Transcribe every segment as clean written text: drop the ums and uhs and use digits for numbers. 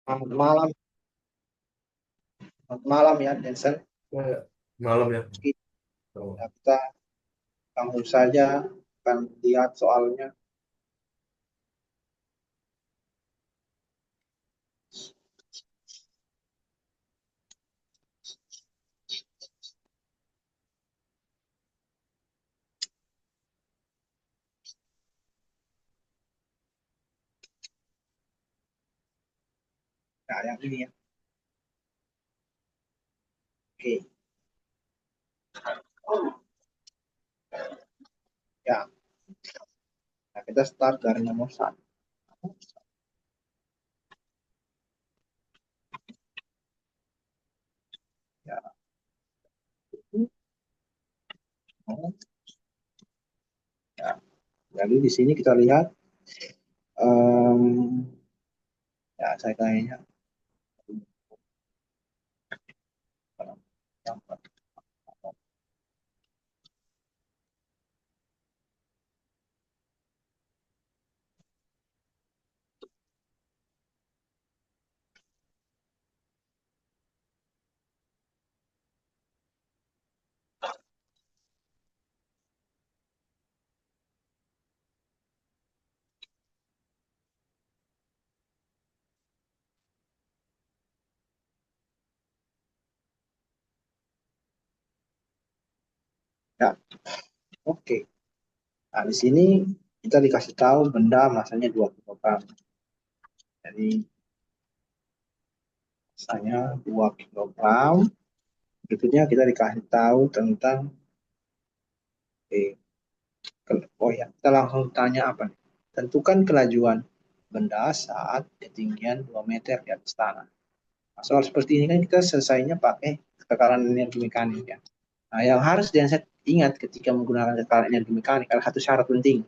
Selamat malam, selamat malam ya, Densen. Malam ya. Oh. Kita langsung saja akan lihat soalnya. Nah, yang ini ya. Oke, ya. Nah, kita start dari nomor satu. Ya, ya. Jadi di sini kita lihat, em, ya saya kayaknya ya, oke. Nah, di sini kita dikasih tahu benda masanya 2 kilogram. Jadi masanya 2 kilogram. Berikutnya kita dikasih tahu tentang eh, oh ya, kita langsung tanya apa nih? Tentukan kelajuan benda saat ketinggian 2 meter di atas tanah. Nah, soal seperti ini kan kita selesainya pakai tekanan energi mekanik ya. Nah, yang harus ingat ketika menggunakan tekanan energi mekanik adalah satu syarat penting,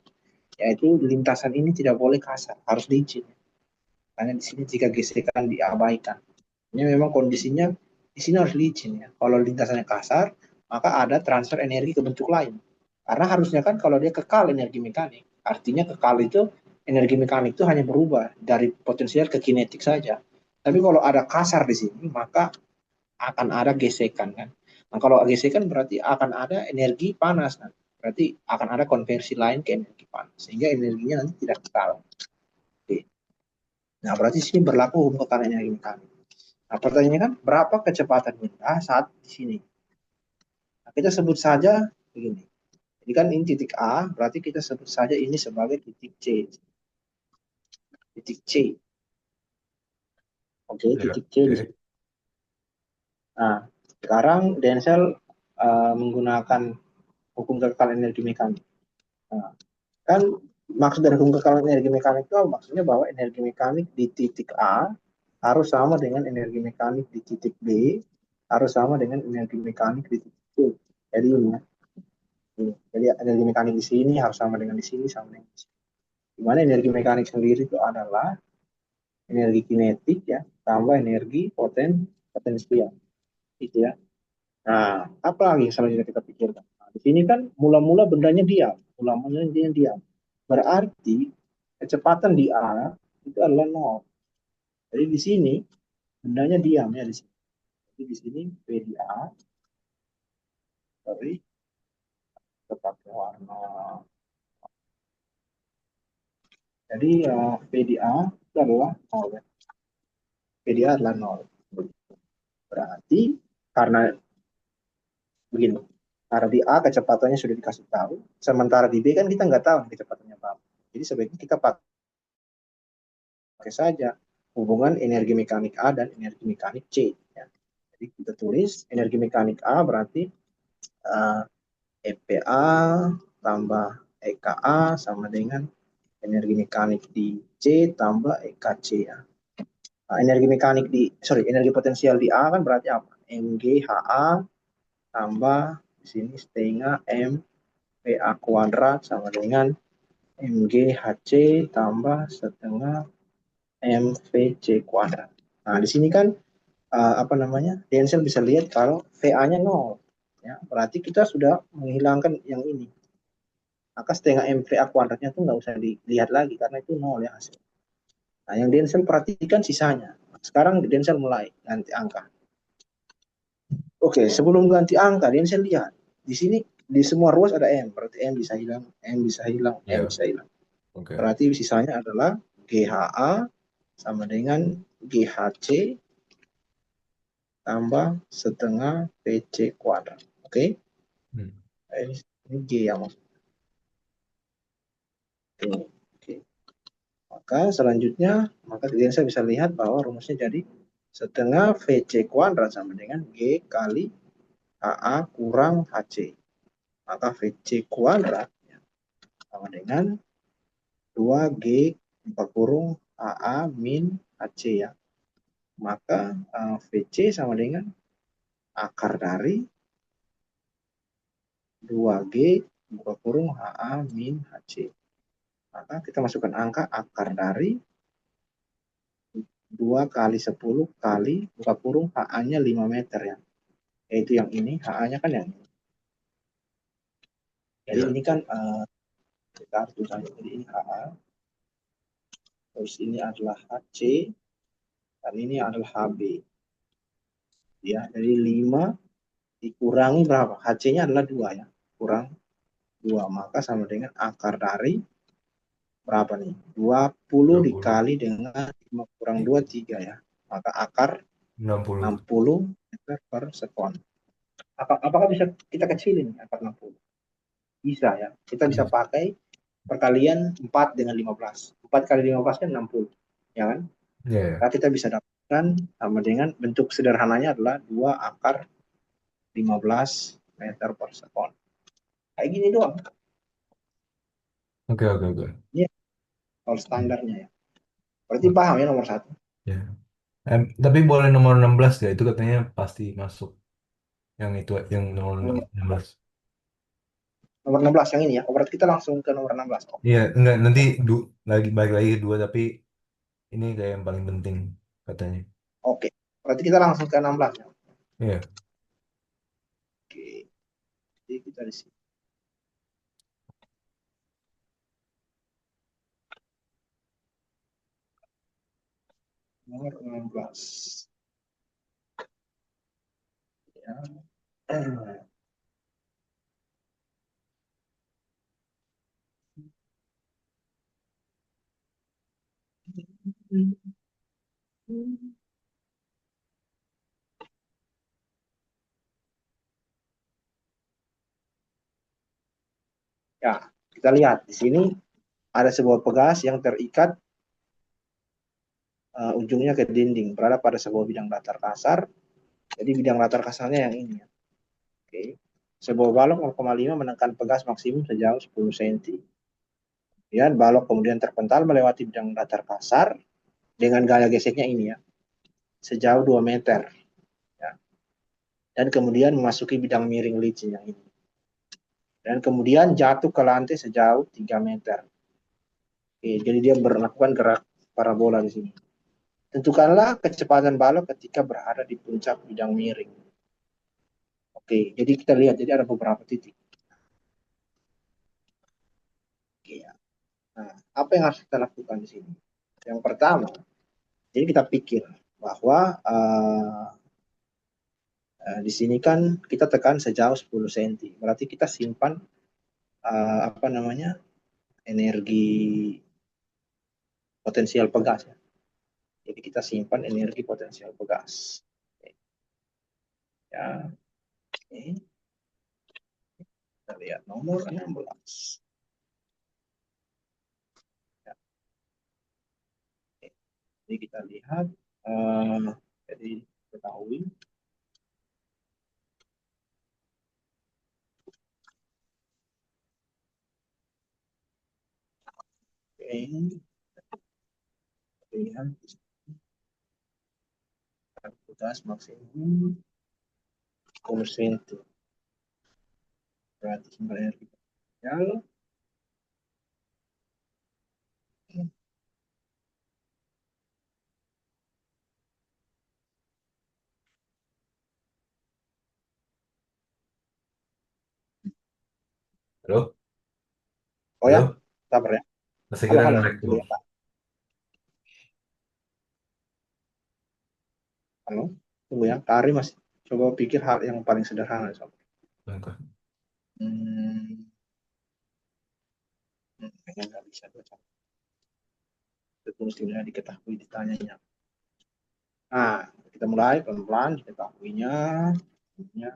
yaitu lintasan ini tidak boleh kasar, harus licin. Karena di sini jika gesekan diabaikan, ini memang kondisinya di sini harus licin ya. Kalau lintasannya kasar, maka ada transfer energi ke bentuk lain. Karena harusnya kan kalau dia kekal energi mekanik, artinya kekal itu energi mekanik itu hanya berubah dari potensial ke kinetik saja. Tapi kalau ada kasar di sini, maka akan ada gesekan kan. Nah, kalau gesekan berarti akan ada energi panas kan. Berarti akan ada konversi lain ke energi panas sehingga energinya nanti tidak kekal. Oke. Nah, berarti sini berlaku hukum kekalahan energi mekanik. Nah, pertanyaannya kan berapa kecepatan benda saat di sini? Nah, kita sebut saja begini. Ini kan ini titik A, berarti kita sebut saja ini sebagai titik C. Titik C. Oke, Ya, titik C di oke. sini. Nah, sekarang Denzel menggunakan hukum kekalahan energi mekanik. Nah, kan maksud dari hukum kekalahan energi mekanik itu maksudnya bahwa energi mekanik di titik A harus sama dengan energi mekanik di titik B, harus sama dengan energi mekanik di titik C. Jadi ini ya. Jadi energi mekanik di sini harus sama dengan di sini, sama dengan di sini. Di mana energi mekanik sendiri itu adalah energi kinetik ya, tambah energi potensial. Gitu ya. Nah, apa lagi yang selanjutnya kita pikirkan? Nah, di sini kan mula-mula bendanya diam, mula-mula dia diam. Berarti kecepatan di A itu adalah nol. Jadi di sini bendanya diam ya di sini. Jadi di sini V di A, sorry, tetap warna. Jadi V di A itu adalah nol ya. V di A adalah nol. Berarti karena begini, karena di A kecepatannya sudah dikasih tahu, sementara di B kan kita nggak tahu kecepatannya berapa. Jadi sebaiknya kita pakai saja hubungan energi mekanik A dan energi mekanik C. Ya. Jadi kita tulis energi mekanik A berarti uh, EPA tambah EKA sama dengan energi mekanik di C tambah EKC ya. Nah, energi mekanik energi potensial di A kan berarti apa? MGHA tambah di sini setengah M PA kuadrat sama dengan MGHC tambah setengah MVC kuadrat. Nah, di sini kan apa namanya? Denzel bisa lihat kalau VA-nya 0. Ya, berarti kita sudah menghilangkan yang ini. Maka setengah MVA kuadratnya tuh nggak usah dilihat lagi karena itu 0 ya hasil. Nah, yang Denzel perhatikan sisanya. Sekarang Denzel mulai ganti angka. Oke, sebelum ganti angka, Denzel lihat. Di sini di semua ruas ada M, berarti M bisa hilang, M bisa hilang, M Ya, bisa hilang. oke. Berarti sisanya adalah GHA sama dengan GHC tambah setengah PC kuadrat. Oke, Hmm. ini G ya maksudnya. Oke. Maka selanjutnya, maka saya bisa lihat bahwa rumusnya jadi setengah VC kuadrat sama dengan G kali AA kurang HC. Maka VC kuadrat sama dengan 2G buka kurung AA min HC ya. Maka VC sama dengan akar dari 2G buka kurung HA min HC. Maka kita masukkan angka akar dari 2 kali 10 kali buka kurung HA-nya 5 meter ya. Yaitu yang ini, HA-nya kan yang ini. Jadi Ya, ini kan kita harus tulis. Jadi ini HA, terus ini adalah HC, dan ini adalah HB. Ya, jadi 5 dikurangi berapa? HC-nya adalah 2 ya. Kurang 2, maka sama dengan akar dari berapa nih? 20 20. dikali dengan 5 kurang 2, 3 ya. Maka akar 60. 60 meter per sekon. Apakah bisa kita kecilin akar 60? Bisa ya. Kita bisa Iya. pakai perkalian 4 dengan 15. 4 kali 15 kan 60. Ya kan? Iya, Maka ya. kita bisa dapatkan sama dengan bentuk sederhananya adalah 2 akar 15 meter per sekon. Kayak gini doang. Oke, oke, oke. Ini soal Hmm. standarnya ya. Berarti paham ya nomor satu. Ya. Tapi boleh nomor 16 ya? Itu katanya pasti masuk. Yang itu, yang nomor Hmm, 16. Nomor 16 yang ini ya. Oh, berarti kita langsung ke nomor 16. Oke. Iya, enggak, nanti lagi balik lagi ke dua, tapi ini kayak yang paling penting katanya. Oke. Berarti kita langsung ke 16 ya. Iya. Oke. Jadi kita di sini. Nomor 16. Ya. Ya, kita lihat di sini ada sebuah pegas yang terikat ujungnya ke dinding, berada pada sebuah bidang datar kasar. Jadi bidang datar kasarnya yang ini ya. Oke. Sebuah balok 0,5 menekan pegas maksimum sejauh 10 cm. Ya, balok kemudian terpental melewati bidang datar kasar dengan gaya geseknya ini ya, sejauh 2 meter. Ya. Dan kemudian memasuki bidang miring licin yang ini. Dan kemudian jatuh ke lantai sejauh 3 meter. Oke, jadi dia melakukan gerak parabola di sini. Tentukanlah kecepatan balok ketika berada di puncak bidang miring. Oke, jadi kita lihat, jadi ada beberapa titik. Oke, ya. Nah, apa yang harus kita lakukan di sini? Yang pertama, jadi kita pikir bahwa di sini kan kita tekan sejauh 10 cm. Berarti kita simpan apa namanya energi potensial pegas ya. Jadi kita simpan energi potensial pegas. Ya, oke. Kita lihat nomor 16. Ya, oke. Jadi kita lihat, jadi ketahui, oke, lihat pegas maksimum 10 cm. Berarti sumber energi potensial. Halo? Oh ya, Halo? sabar ya. Masih Halo, kira halo. nge-lag Jadi tuh. apa? Halo, tunggu ya, Kak Ari masih coba pikir hal yang paling sederhana. Sob. Bangka. Hmm, kayaknya nggak bisa baca. Itu mestinya diketahui ditanyanya. Nah, kita mulai pelan-pelan diketahuinya. Ini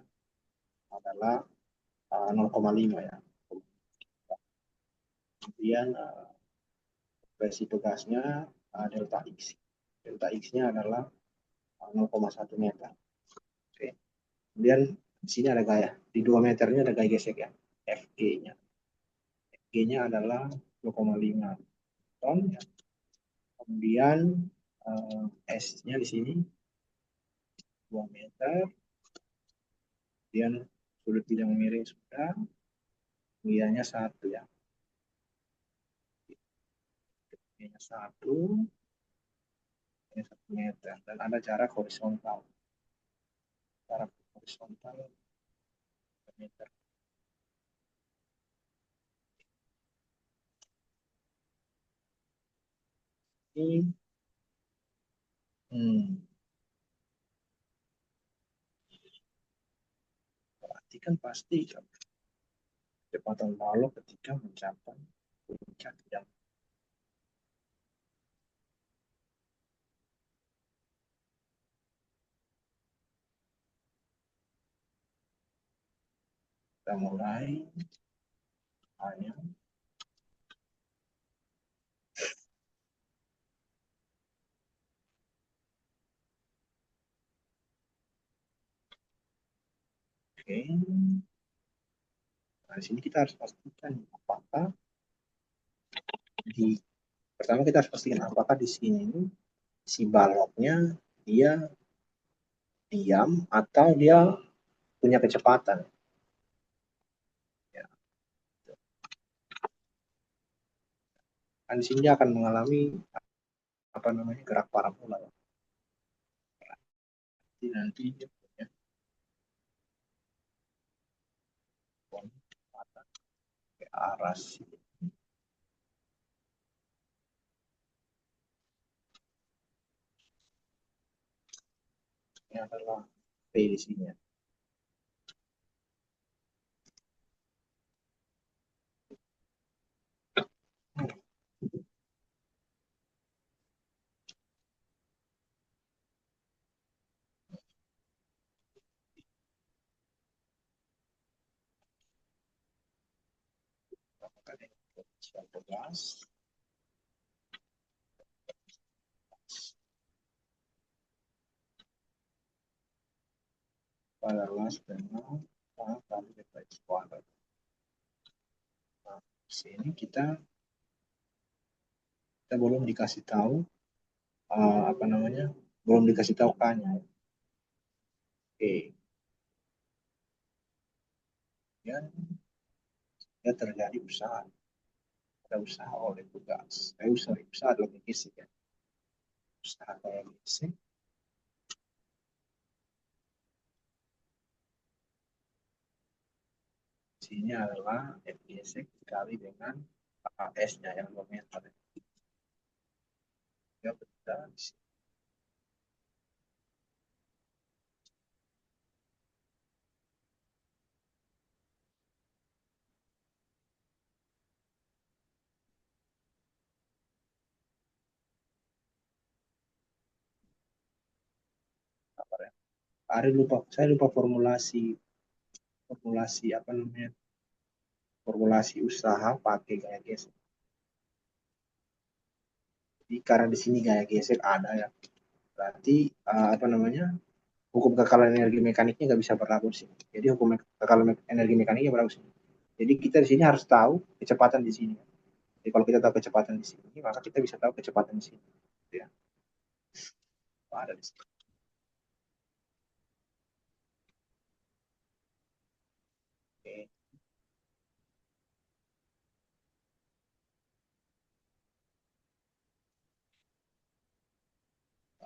adalah 0,5 ya. Kemudian resiko gasnya delta X. Delta X-nya adalah 0,1 meter. Oke. Kemudian di sini ada gaya. Di 2 meternya ada gaya gesek ya. FG-nya. FG-nya adalah 2,5 ton. Ya. Kemudian S-nya di sini 2 meter. Kemudian sudut bidang miring sudah. Kemudiannya 1 ya. Kemudiannya 1. Ini 1 meter. Dan ada jarak horizontal. Jarak horizontal 1 meter. Ini hmm, berarti kan pasti kecepatan balok ketika mencapai puncak yang kita mulai hanya oke. Nah, di sini kita harus pastikan apakah di pertama kita harus pastikan apakah di sini si baloknya dia diam atau dia punya kecepatan. Ya. Kan di sini dia akan mengalami apa namanya gerak parabola. Ya. Jadi nanti dia punya kecepatan ke arah sini. Ini adalah P di sini. Ya. Maka ini 11 balas dengan kali dpx kuadrat. Nah, di sini kita belum dikasih tahu apa namanya belum dikasih tahu K-nya. Oke, ya, ya terjadi usaha, ada usaha oleh tugas. Usaha adalah logistik ya. Usaha logistik sini adalah FGS dikali dengan S-nya yang 2 meter. Ya, betul. Saya lupa formulasi apa namanya formulasi usaha pakai gaya gesek. Jadi karena di sini gaya gesek ada ya, berarti apa namanya hukum kekalahan energi mekaniknya nggak bisa berlaku sih. Jadi hukum kekalahan energi mekaniknya berlaku sih. Jadi kita di sini harus tahu kecepatan di sini. Jadi kalau kita tahu kecepatan di sini, maka kita bisa tahu kecepatan di sini. Ya, ada di sini. Oke,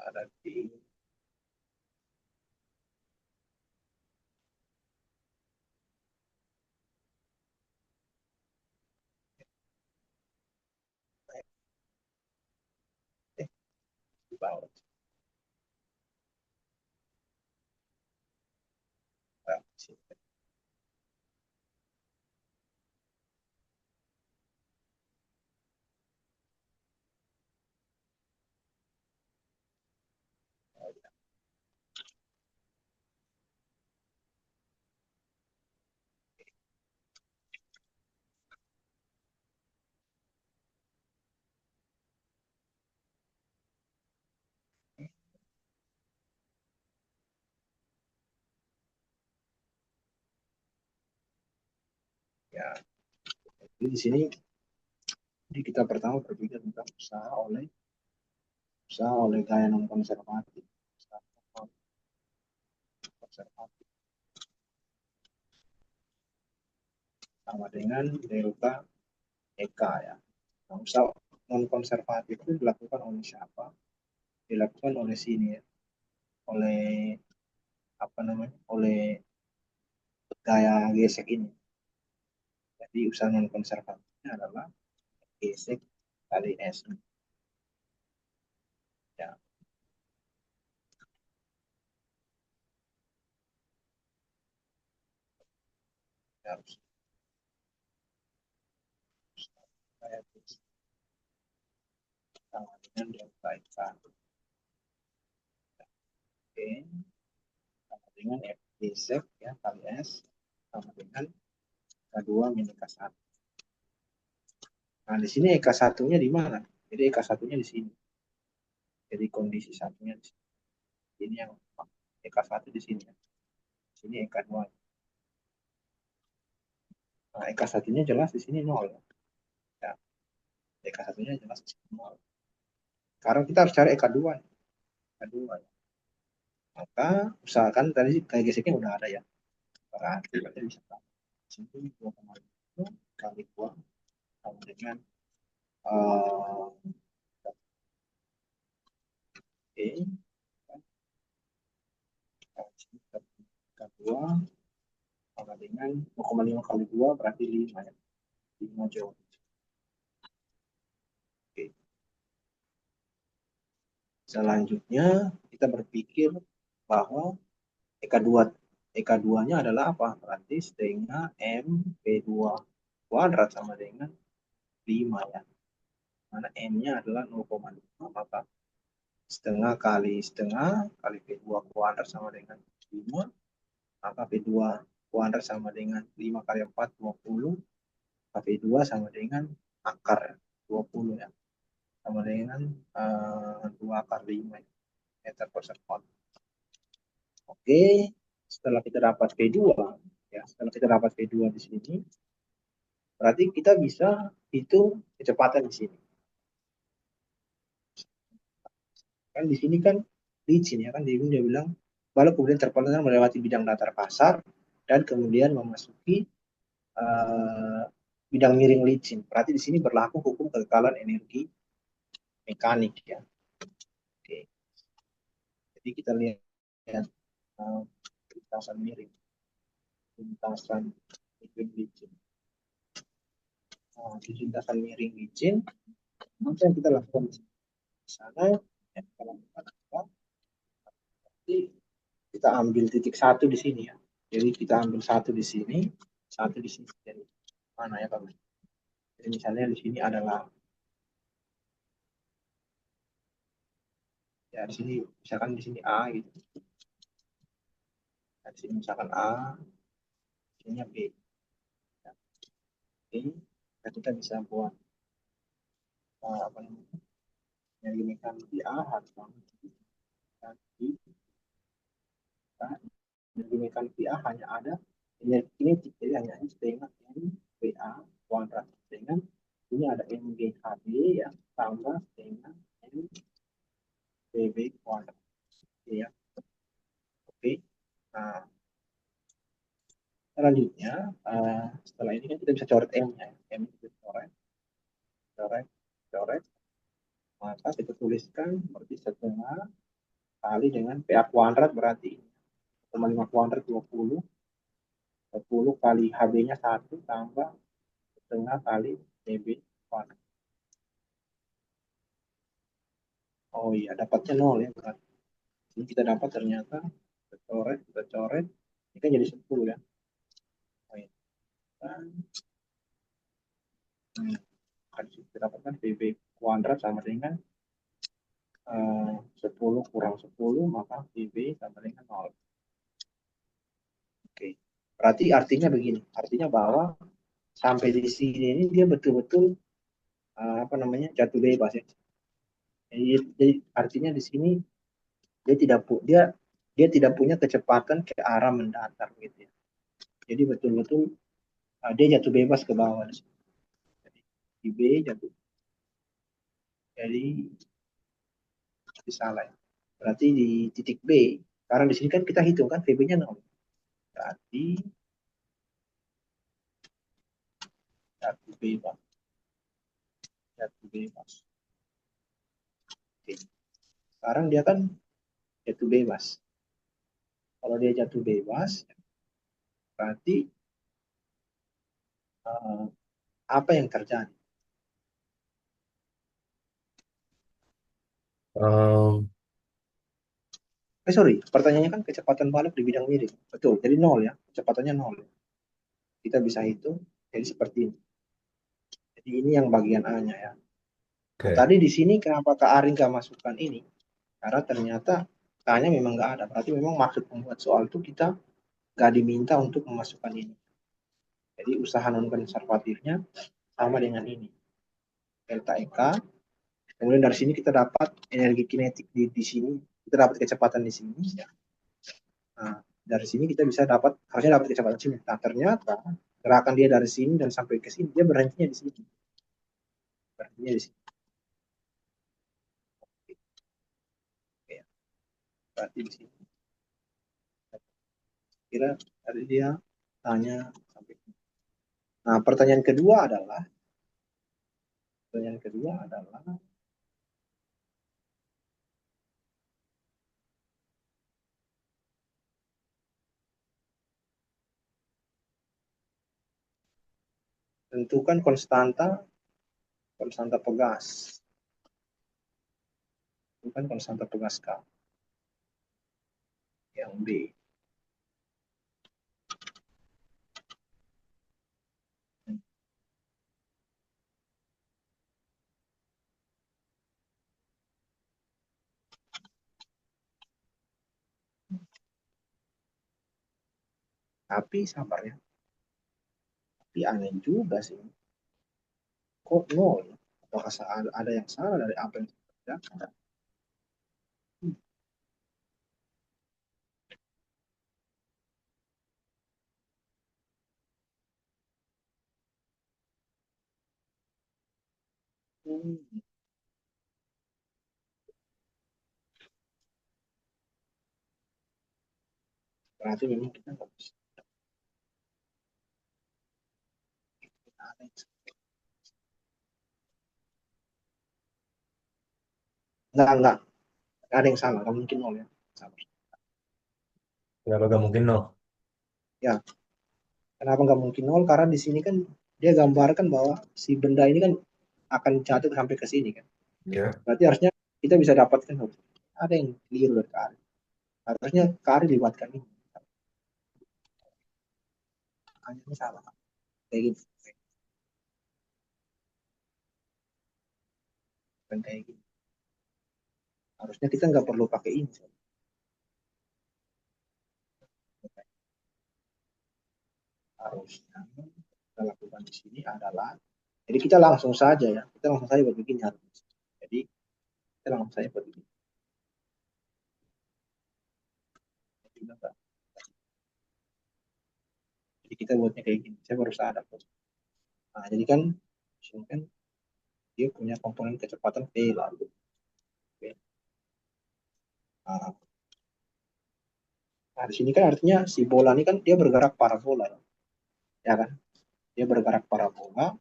ada di di bawah. Ya, jadi di sini jadi kita pertama berpikir tentang usaha oleh gaya non konservatif. Usaha konservatif sama dengan delta Eka ya. Nah, usaha non konservatif itu dilakukan oleh siapa? Dilakukan oleh sini ya, oleh apa namanya? Oleh gaya gesek ini. Jadi usaha non konservatifnya adalah gesek kali S. Ya, harus kayak sama dengan delta Eka. Oke, sama dengan F gesek ya kali S sama dengan K2 min K1. Nah, di sini Eka satunya di mana? Jadi Eka satunya di sini. Jadi kondisi satunya di sini. Ini yang Eka satu di sini. Di sini Eka dua. Nah, Eka satunya jelas di sini nol. Ya, Eka satunya jelas di sini nol. Sekarang kita harus cari Eka dua. Eka dua. Maka usahakan tadi kayak geseknya udah ada ya. Berarti kita bisa tahu. Di sini 2,5 kali 2 sama dengan E Eka 2 sama dengan 2,5 kali 2 berarti 5 ya. 5 jauh. Oke. Selanjutnya kita berpikir bahwa EK2 EK2-nya adalah apa? Berarti setengah MP2 kuadrat sama dengan 5 ya. Mana M-nya adalah 0,5 maka setengah kali P2 kuadrat sama dengan 5 maka P2 kuadrat sama dengan 5 kali 4 20 maka P2 sama dengan akar 20 ya. Sama dengan 2 akar 5 ya, meter per sekon. Oke, setelah kita dapat P2, ya, setelah kita dapat P2 di sini, berarti kita bisa hitung kecepatan di sini. Kan di sini kan licin ya kan dia bilang balok kemudian terpantang melewati bidang datar kasar dan kemudian memasuki uh, bidang miring licin. Berarti di sini berlaku hukum kekekalan energi mekanik ya. Oke. Jadi kita lihat uh, lintasan miring, lintasan miring licin. Di lintasan miring licin, apa yang kita lakukan di sana? Ya, kita lakukan apa? Jadi kita ambil titik satu di sini ya. Jadi kita ambil satu di sini, satu di sini. Jadi mana ya Pak? Jadi misalnya di sini adalah ya di sini misalkan di sini A gitu. Nah, di sini misalkan A, di sini B. Ya, B. Nah, kita bisa buat apa namanya? Energi mekanik di A harus sama di energi mekanik di A hanya ada energi kinetik jadi hanya setengah MVA kuadrat dengan ini ada MGHB ya tambah setengah MVB kuadrat ya. Oke, nah selanjutnya setelah ini kan kita bisa coret M-nya. M kita coret coret coret maka kita tuliskan berarti setengah kali dengan PA kuadrat berarti 5 kuadrat 20 kali HB-nya 1 tambah setengah kali PB kuadrat. Oh iya, dapatnya nol ya berarti. Ini kita dapat ternyata kita coret Ini kan jadi 10 ya. Oh, iya. Hmm. Kan kita dapatkan PB kuadrat sama dengan 10 kurang 10 maka PB sama dengan 0. Oke. Berarti artinya begini. Artinya bahwa sampai di sini ini dia betul-betul apa namanya jatuh bebas ya. Jadi artinya di sini dia tidak dia dia tidak punya kecepatan ke arah mendatar gitu ya. Jadi betul-betul dia jatuh bebas ke bawah di sini. Jadi di B jatuh. Jadi salah ya. Berarti di titik B. Karena di sini kan kita hitung kan VB-nya 0. Berarti jatuh bebas. Jatuh bebas. Oke. Sekarang dia kan jatuh bebas. Kalau dia jatuh bebas, berarti uh, apa yang terjadi? Um, Sorry, pertanyaannya kan kecepatan balik di bidang miring. Betul, jadi 0 ya. Kecepatannya 0. Kita bisa hitung, jadi seperti ini. Jadi ini yang bagian A-nya ya. Nah, oke. tadi di sini kenapa Kak Ari nggak masukkan ini? Karena ternyata K-nya memang nggak ada. Berarti memang maksud membuat soal itu kita nggak diminta untuk memasukkan ini. Jadi usaha non konservatifnya sama dengan ini. Delta EK. Kemudian dari sini kita dapat energi kinetik di sini. Kita dapat kecepatan di sini. Ya. Nah, dari sini kita bisa dapat, harusnya dapat kecepatan sini. Nah, ternyata gerakan dia dari sini dan sampai ke sini, dia berhentinya di sini. Berhentinya di sini. Oke, berarti di sini. Kira tadi dia tanya sampai. Nah, pertanyaan kedua adalah tentukan konstanta konstanta pegas. Tentukan konstanta pegas K yang B. Tapi sabar ya. Tapi aneh juga sih. Kok nol? Apakah ada yang salah dari apa yang terjadi? Hmm, berarti memang kita nggak bisa. Enggak. Nggak ada yang salah. Nggak mungkin nol ya. Sabar. Kenapa gak mungkin no? Ya, kenapa nggak mungkin nol? Karena di sini kan dia gambarkan bahwa si benda ini kan akan jatuh sampai ke sini kan. Ya. Berarti harusnya kita bisa dapatkan ada yang keliru dari Kari. Harusnya Kari dibuatkan ini. Hanya ini salah. Kayak gitu. Bukan kayak gitu. Harusnya kita nggak perlu pakai ini. Harusnya kita lakukan di sini adalah jadi kita langsung saja ya. Kita langsung saja berbikin harus. Jadi kita langsung saja berbikin. Jadi kita buatnya kayak gini. Saya baru sadar. Nah, jadi kan di sini kan dia punya komponen kecepatan V lalu. Oke. Nah, nah, di sini kan artinya si bola ini kan dia bergerak parabola, ya kan? Dia bergerak parabola,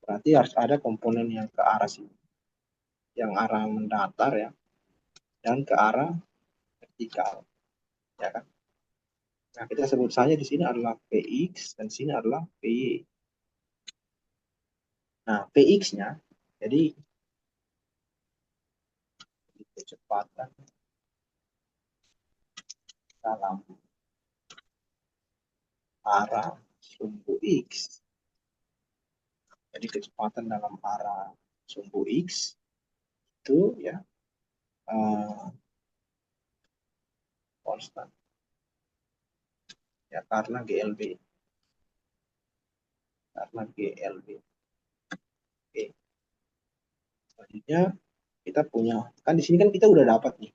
berarti harus ada komponen yang ke arah sini, yang arah mendatar ya, dan ke arah vertikal, ya kan? Nah, kita sebut saja di sini adalah Px dan sini adalah Py. Nah, Px-nya, jadi kecepatan dalam arah sumbu X. Jadi kecepatan dalam arah sumbu X itu ya konstan ya karena GLB. Oke. Selanjutnya kita punya, kan di sini kan kita udah dapat nih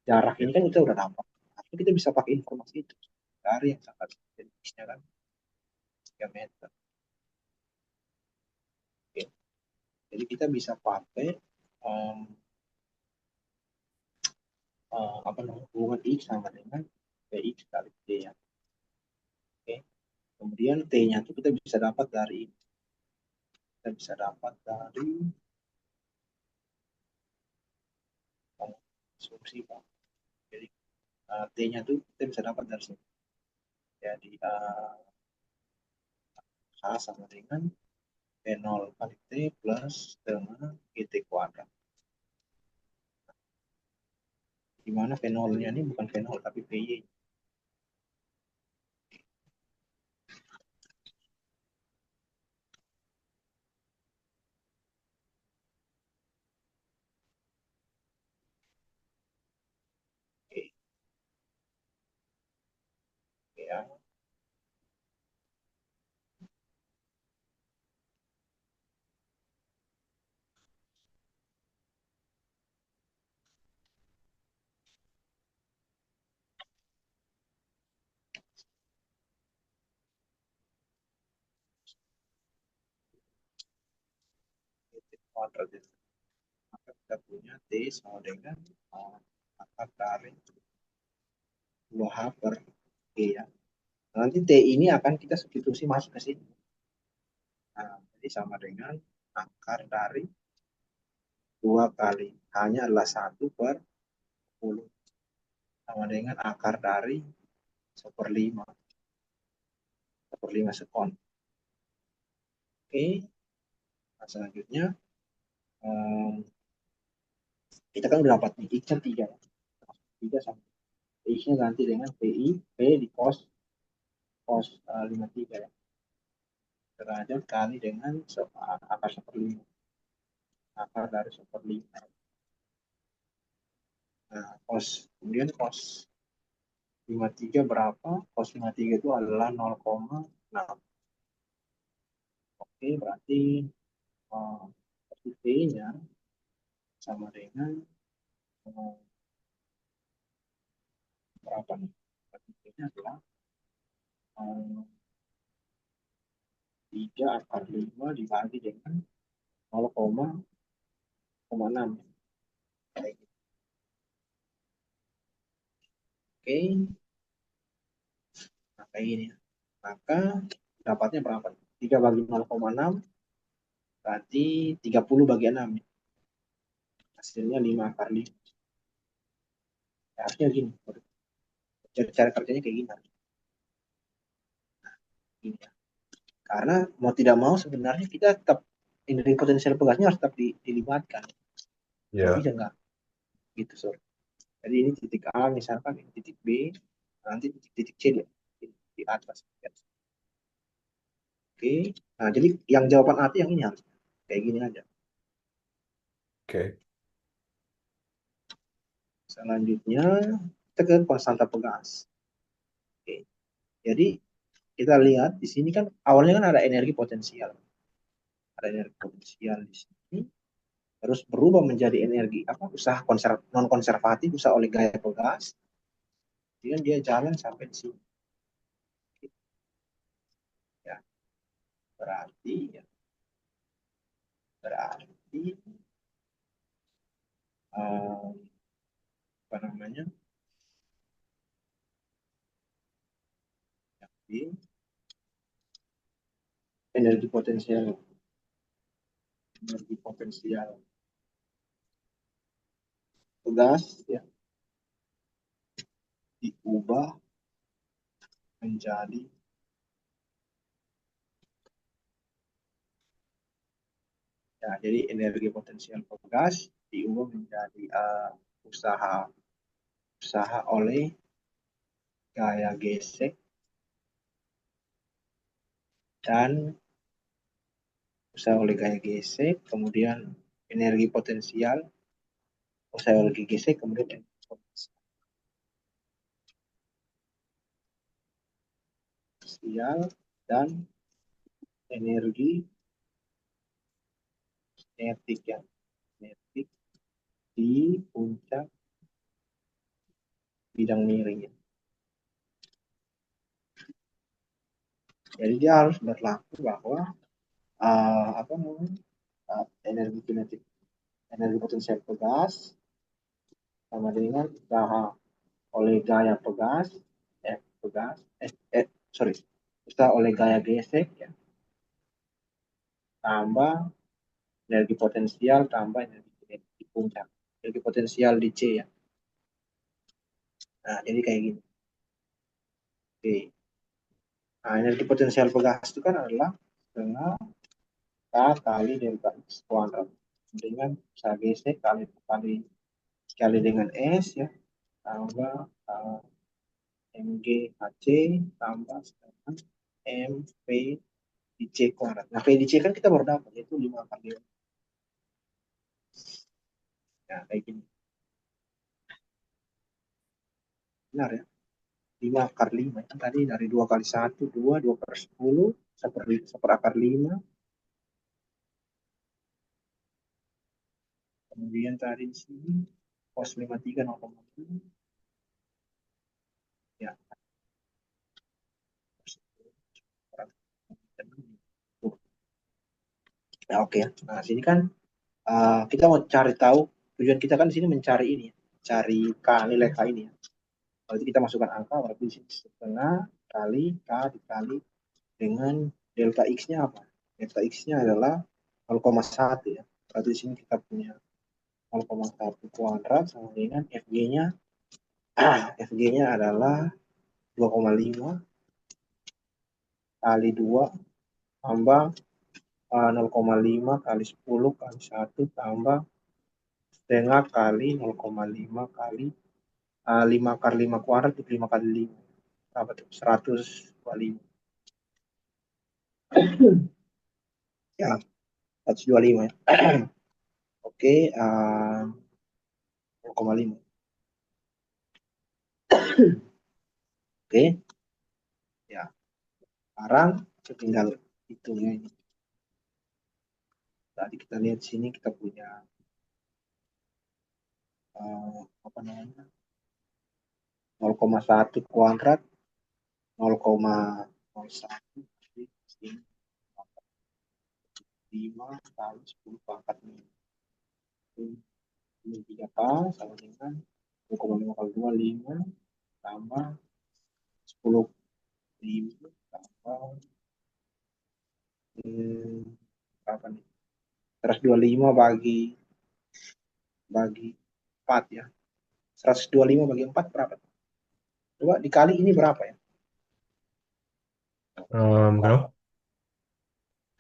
jarak ini, Ya. kan kita udah dapat. Tapi kita bisa pakai informasi itu dari yang sangat jenisnya kan 3 meter. Oke. Jadi kita bisa pakai um, apa namanya, hubungan X sama dengan PX kali T ya. Oke. Kemudian T-nya itu kita bisa dapat dari asumsi Pak. Jadi T-nya itu kita bisa dapat dari sini. Jadi H sama dengan P0 kali T plus dengan GT kuadrat. Di mana P0-nya ini bukan P0 tapi PY. Oke, ya. GT kuadrat itu. Maka kita punya T sama dengan akar dari 2H per G ya. Nanti T ini akan kita substitusi masuk ke sini. Nah, jadi sama dengan akar dari 2 kali hanya adalah 1 per 10 sama dengan akar dari 1/5 sekon. Oke, nah, selanjutnya kita kan udah dapat nih X-nya 3. 3 sama X-nya ganti dengan PI, P di cos 53 ya. Derajat kali dengan akar 1/5. Akar dari 1/5. Nah, kemudian cos 53 berapa? Cos 53 itu adalah 0,6. Oke, berarti T-nya sama dengan eh, berapa nih? T-nya adalah 3 akar 5 dibagi dengan 0,6. Oke, nah kayak gini. Maka dapatnya berapa? 3 bagi 0,6 berarti 30 bagi 6. Hasilnya 5 akar 5. Ya, harusnya gini. Cara kerjanya kayak gini. Gini ya. Karena mau tidak mau sebenarnya kita tetap energi potensial pegasnya harus tetap dilibatkan. Nggak Ya. bisa nggak gitu, sorry. Jadi ini titik A misalkan, ini titik B, nanti titik C di atas. Oke, nah jadi yang jawaban A yang ini harus kayak gini aja. Oke. Selanjutnya kita ke konstanta pegas. Oke, jadi kita lihat di sini kan awalnya kan ada energi potensial. Ada energi potensial di sini. Terus berubah menjadi energi apa, usaha non konservatif, usaha oleh gaya pegas. Kemudian dia jalan sampai di sini. Ya, berarti ya, berarti apa namanya? Jadi energi potensial pegas ya diubah menjadi ya, jadi energi potensial pegas diubah menjadi usaha usaha oleh gaya gesek dan usaha oleh gaya gesek, kemudian energi potensial, usaha oleh gaya gesek, kemudian energi potensial dan energi kinetik ya, kinetik di puncak bidang miring ya. Jadi dia harus berlaku bahwa apa namanya energi kinetik, energi potensial pegas sama dengan usaha oleh gaya pegas, pegas, sorry, usaha oleh gaya gesek ya, tambah energi potensial tambah energi kinetik di puncak, energi potensial di C ya. Nah jadi kayak gini. Oke. Nah energi potensial pegas itu kan adalah setengah K kali delta X kuadrat dengan usaha gesek kali kali sekali dengan S ya, tambah MG HC tambah setengah MP di C kuadrat. Nah, P di C kan kita baru dapat, yaitu 5 kali. Nah, kayak gini. Benar ya? 5 akar 5. Itu tadi dari 2 kali 1, 2 per 10, 1 per akar 5. Kemudian tadi di sini, cos 53, 0,7. Ya, nah, oke ya. Nah, sini kan kita mau cari tahu, tujuan kita kan di sini mencari ini ya, cari K, nilai K ini ya. Kalau kita masukkan angka, berarti di sini setengah kali K dikali dengan delta X-nya apa? Delta X-nya adalah 0,1 ya. Berarti di sini kita punya 0,1 kuadrat sama dengan FG-nya FG-nya adalah 2,5 kali 2 tambah 0,5 kali 10 kali 1 tambah setengah kali 0,5 kali 5 kali 5 kuadrat itu 5 kali 5. Berapa tuh? 125. Ya, 125 ya. Oke, 0,5. Oke, ya. Sekarang tinggal hitungnya ini. Tadi kita lihat sini kita punya apa namanya 0,1 kuadrat 0,01 5 kali 10 pangkat ini 3K sama dengan 0,5 kali 2 5 tambah 10 5 tambah berapa nih 125 bagi 4 ya, 125 bagi 4 berapa? Coba dikali ini berapa ya? Berapa? Berapa?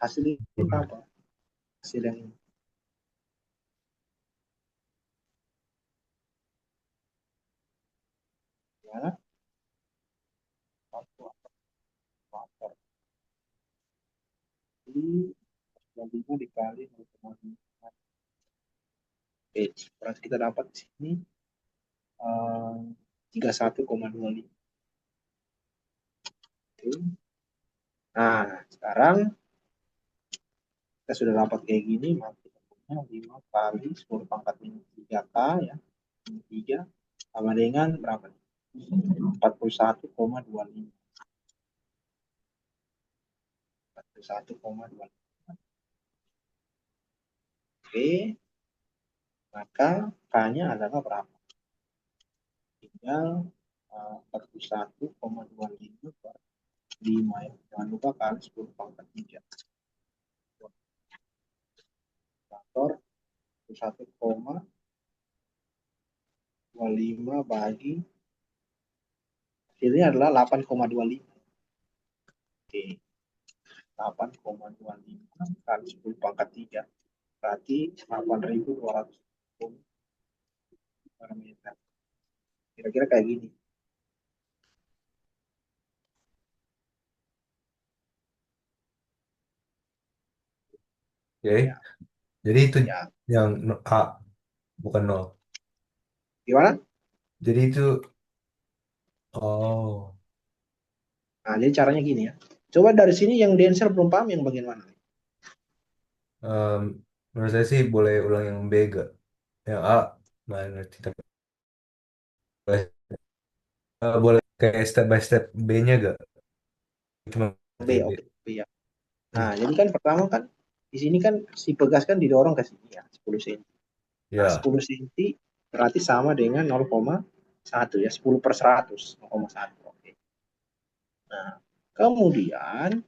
Hasilnya berapa? Hasil yang ini. Ya, 25 dikali 0,5. Oke, berarti kita dapat di sini 31,25. Oke. Nah, sekarang kita sudah dapat kayak gini, maka kita punya 5 kali 10 pangkat minus 3K ya, 3 sama dengan berapa? 41,25. 41,25. Oke, maka K-nya adalah berapa? Tinggal 41,25 per 5 ya. Jangan lupa kali 10 pangkat 3. Faktor 1,25 bagi hasilnya adalah 8,25. Oke, 8,25 kali 10 pangkat 3. Berarti 8.200 per meter. Kira-kira kayak gini. Oke. Ya, Jadi itu ya. yang A, bukan nol. Gimana? Jadi itu, oh, Nah, jadi caranya gini ya. Coba dari sini yang Denser belum paham yang bagian mana? em, menurut saya sih boleh ulang yang B gak? Yang A, mana tidak boleh. Boleh kayak step by step B-nya gak? Cuma B, C, B. oke. B ya. Nah, Hmm. jadi kan pertama kan di sini kan si pegas kan didorong ke sini ya, 10 cm. Nah, Ya. 10 cm berarti sama dengan 0,1 ya, 10 per 100, 0,1. Oke. Nah, kemudian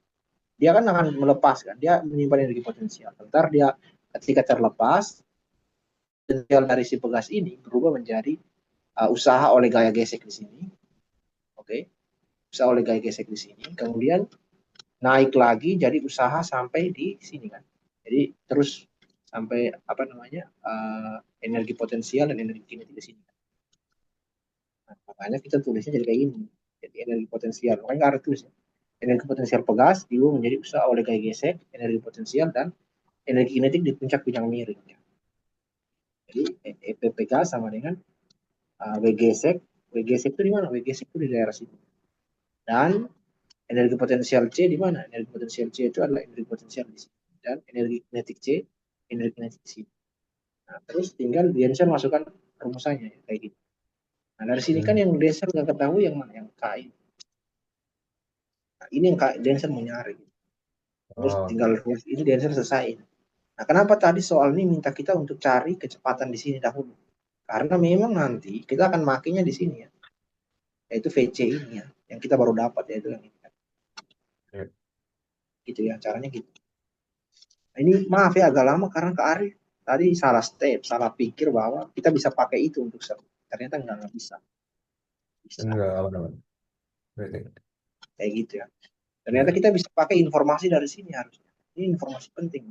dia kan akan melepaskan, dia menyimpan energi potensial. Ntar dia ketika terlepas, potensial dari si pegas ini berubah menjadi usaha oleh gaya gesek di sini. Oke, usaha oleh gaya gesek di sini. Kemudian naik lagi jadi usaha sampai di sini kan. Jadi terus sampai apa namanya energi potensial dan energi kinetik di sini. Nah, makanya kita tulisnya jadi kayak gini. Jadi energi potensial, makanya nggak harus tulis ya. Energi potensial pegas diubah menjadi usaha oleh gaya gesek, energi potensial dan energi kinetik di puncak bidang miring. Ya. Jadi EP pegas sama dengan W gesek. W gesek itu di mana? W gesek itu di daerah sini. Dan energi potensial C di mana? Energi potensial C itu adalah energi potensial di sini. Dan energi kinetik C, energi kinetik di sini. Nah, terus tinggal Denser masukkan rumusannya ya, kayak gitu. Nah, dari sini kan Hmm. yang Denser nggak ketahui yang mana yang K ini. Nah, ini yang K, Denser mau nyari. Gitu. Terus Oh, tinggal rumus ini Denser selesai. Nah, kenapa tadi soal ini minta kita untuk cari kecepatan di sini dahulu? Karena memang nanti kita akan makainya di sini ya, yaitu VC ini ya, yang kita baru dapat yaitu yang ini. ya. Gitu ya, caranya gitu. Nah, ini maaf ya agak lama karena Kak Ari tadi salah step, salah pikir bahwa kita bisa pakai itu untuk seru. Ternyata nggak bisa. Bisa Enggak, aman-aman. Oke, kayak gitu ya. Ternyata ya. kita bisa pakai informasi dari sini harusnya. Ini informasi penting.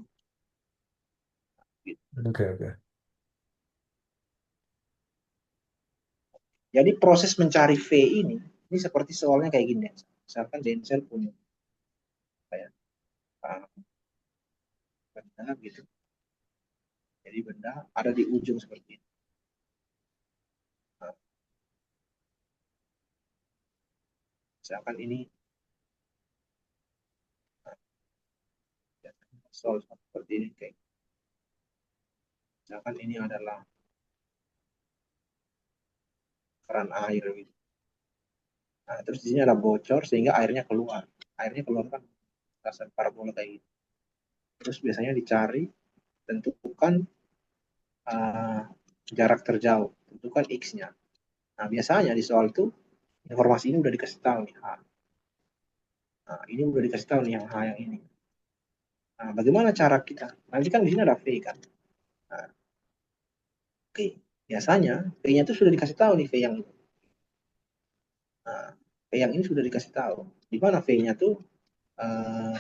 Gitu. Oke, oke. Jadi proses mencari V ini seperti soalnya kayak gini. Misalkan Denzel punya kayak benda gitu. Jadi benda ada di ujung seperti ini. Nah, misalkan ini nah, soal seperti ini kayak misalkan ini adalah keran air gitu. Nah, terus di sini ada bocor sehingga airnya keluar. Airnya keluar kan dasar parabola kayak gitu. Terus biasanya dicari tentukan uh, jarak terjauh, tentukan x-nya. Nah, biasanya di soal itu informasi ini udah dikasih tahu nih H. Nah, ini udah dikasih tahu nih yang H yang ini. Nah, bagaimana cara kita? Nanti kan di sini ada V kan. Nah, oke, biasanya V-nya itu sudah dikasih tahu nih V yang ini. Nah, V yang ini sudah dikasih tahu. Di mana V-nya tuh uh,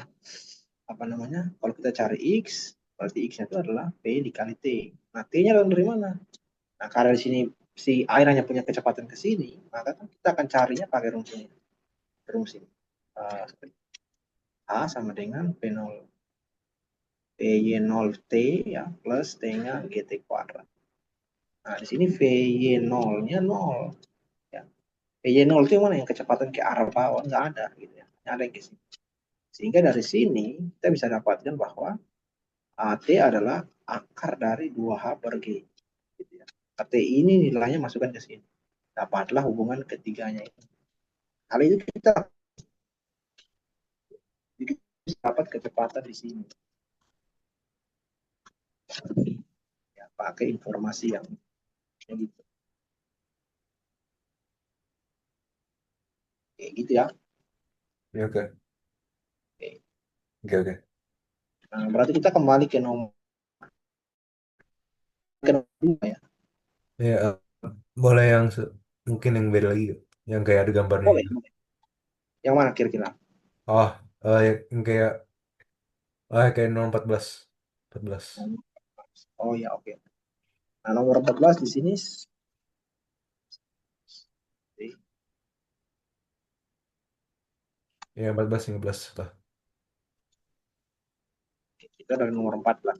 apa namanya? Kalau kita cari X, berarti X-nya itu adalah V dikali T. Nah, T-nya dari mana? Nah, karena di sini si air hanya punya kecepatan ke sini, maka kan kita akan carinya pakai rumus ini. Rumus ini. Uh, A sama dengan V0 PY0T ya plus T-nya GT kuadrat. Nah, di sini VY0-nya 0 ya. VY0 itu yang mana yang kecepatan ke arah bawah nggak ada gitu ya. Ada yang ke sini. Sehingga dari sini kita bisa dapatkan bahwa AT adalah akar dari 2H per G gitu ya. AT ini nilainya masukkan ke sini. Dapatlah hubungan ketiganya itu. Hal itu kita bisa dapat kecepatan di sini. Ya, pakai informasi yang gitu. Kayak gitu ya. Ya, oke. Oke. Oke, oke. Nah, berarti kita kembali ke nomor kedua ya. Ya, boleh yang mungkin yang beda lagi yuk. Yang kayak ada gambarnya Boleh. gitu. Yang mana kira-kira? Oh, yang kayak kayak nomor 14. 14. Oh ya, oke. Nah, nomor 14 di sini Ya, 14 15 apa? Itu dari nomor 14.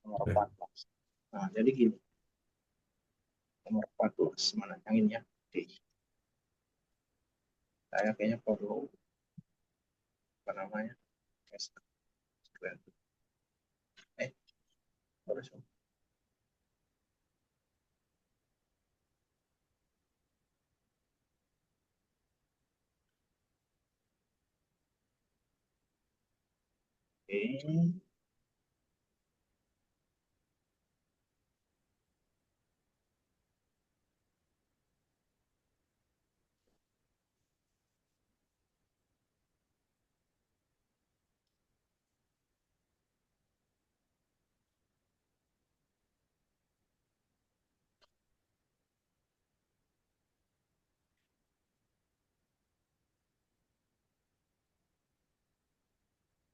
Nomor Oke. 14. Nah, jadi gini. Nomor 14. Mana yang ini ya? Oke. Saya kayaknya perlu, apa namanya? Eh, harus. Oke.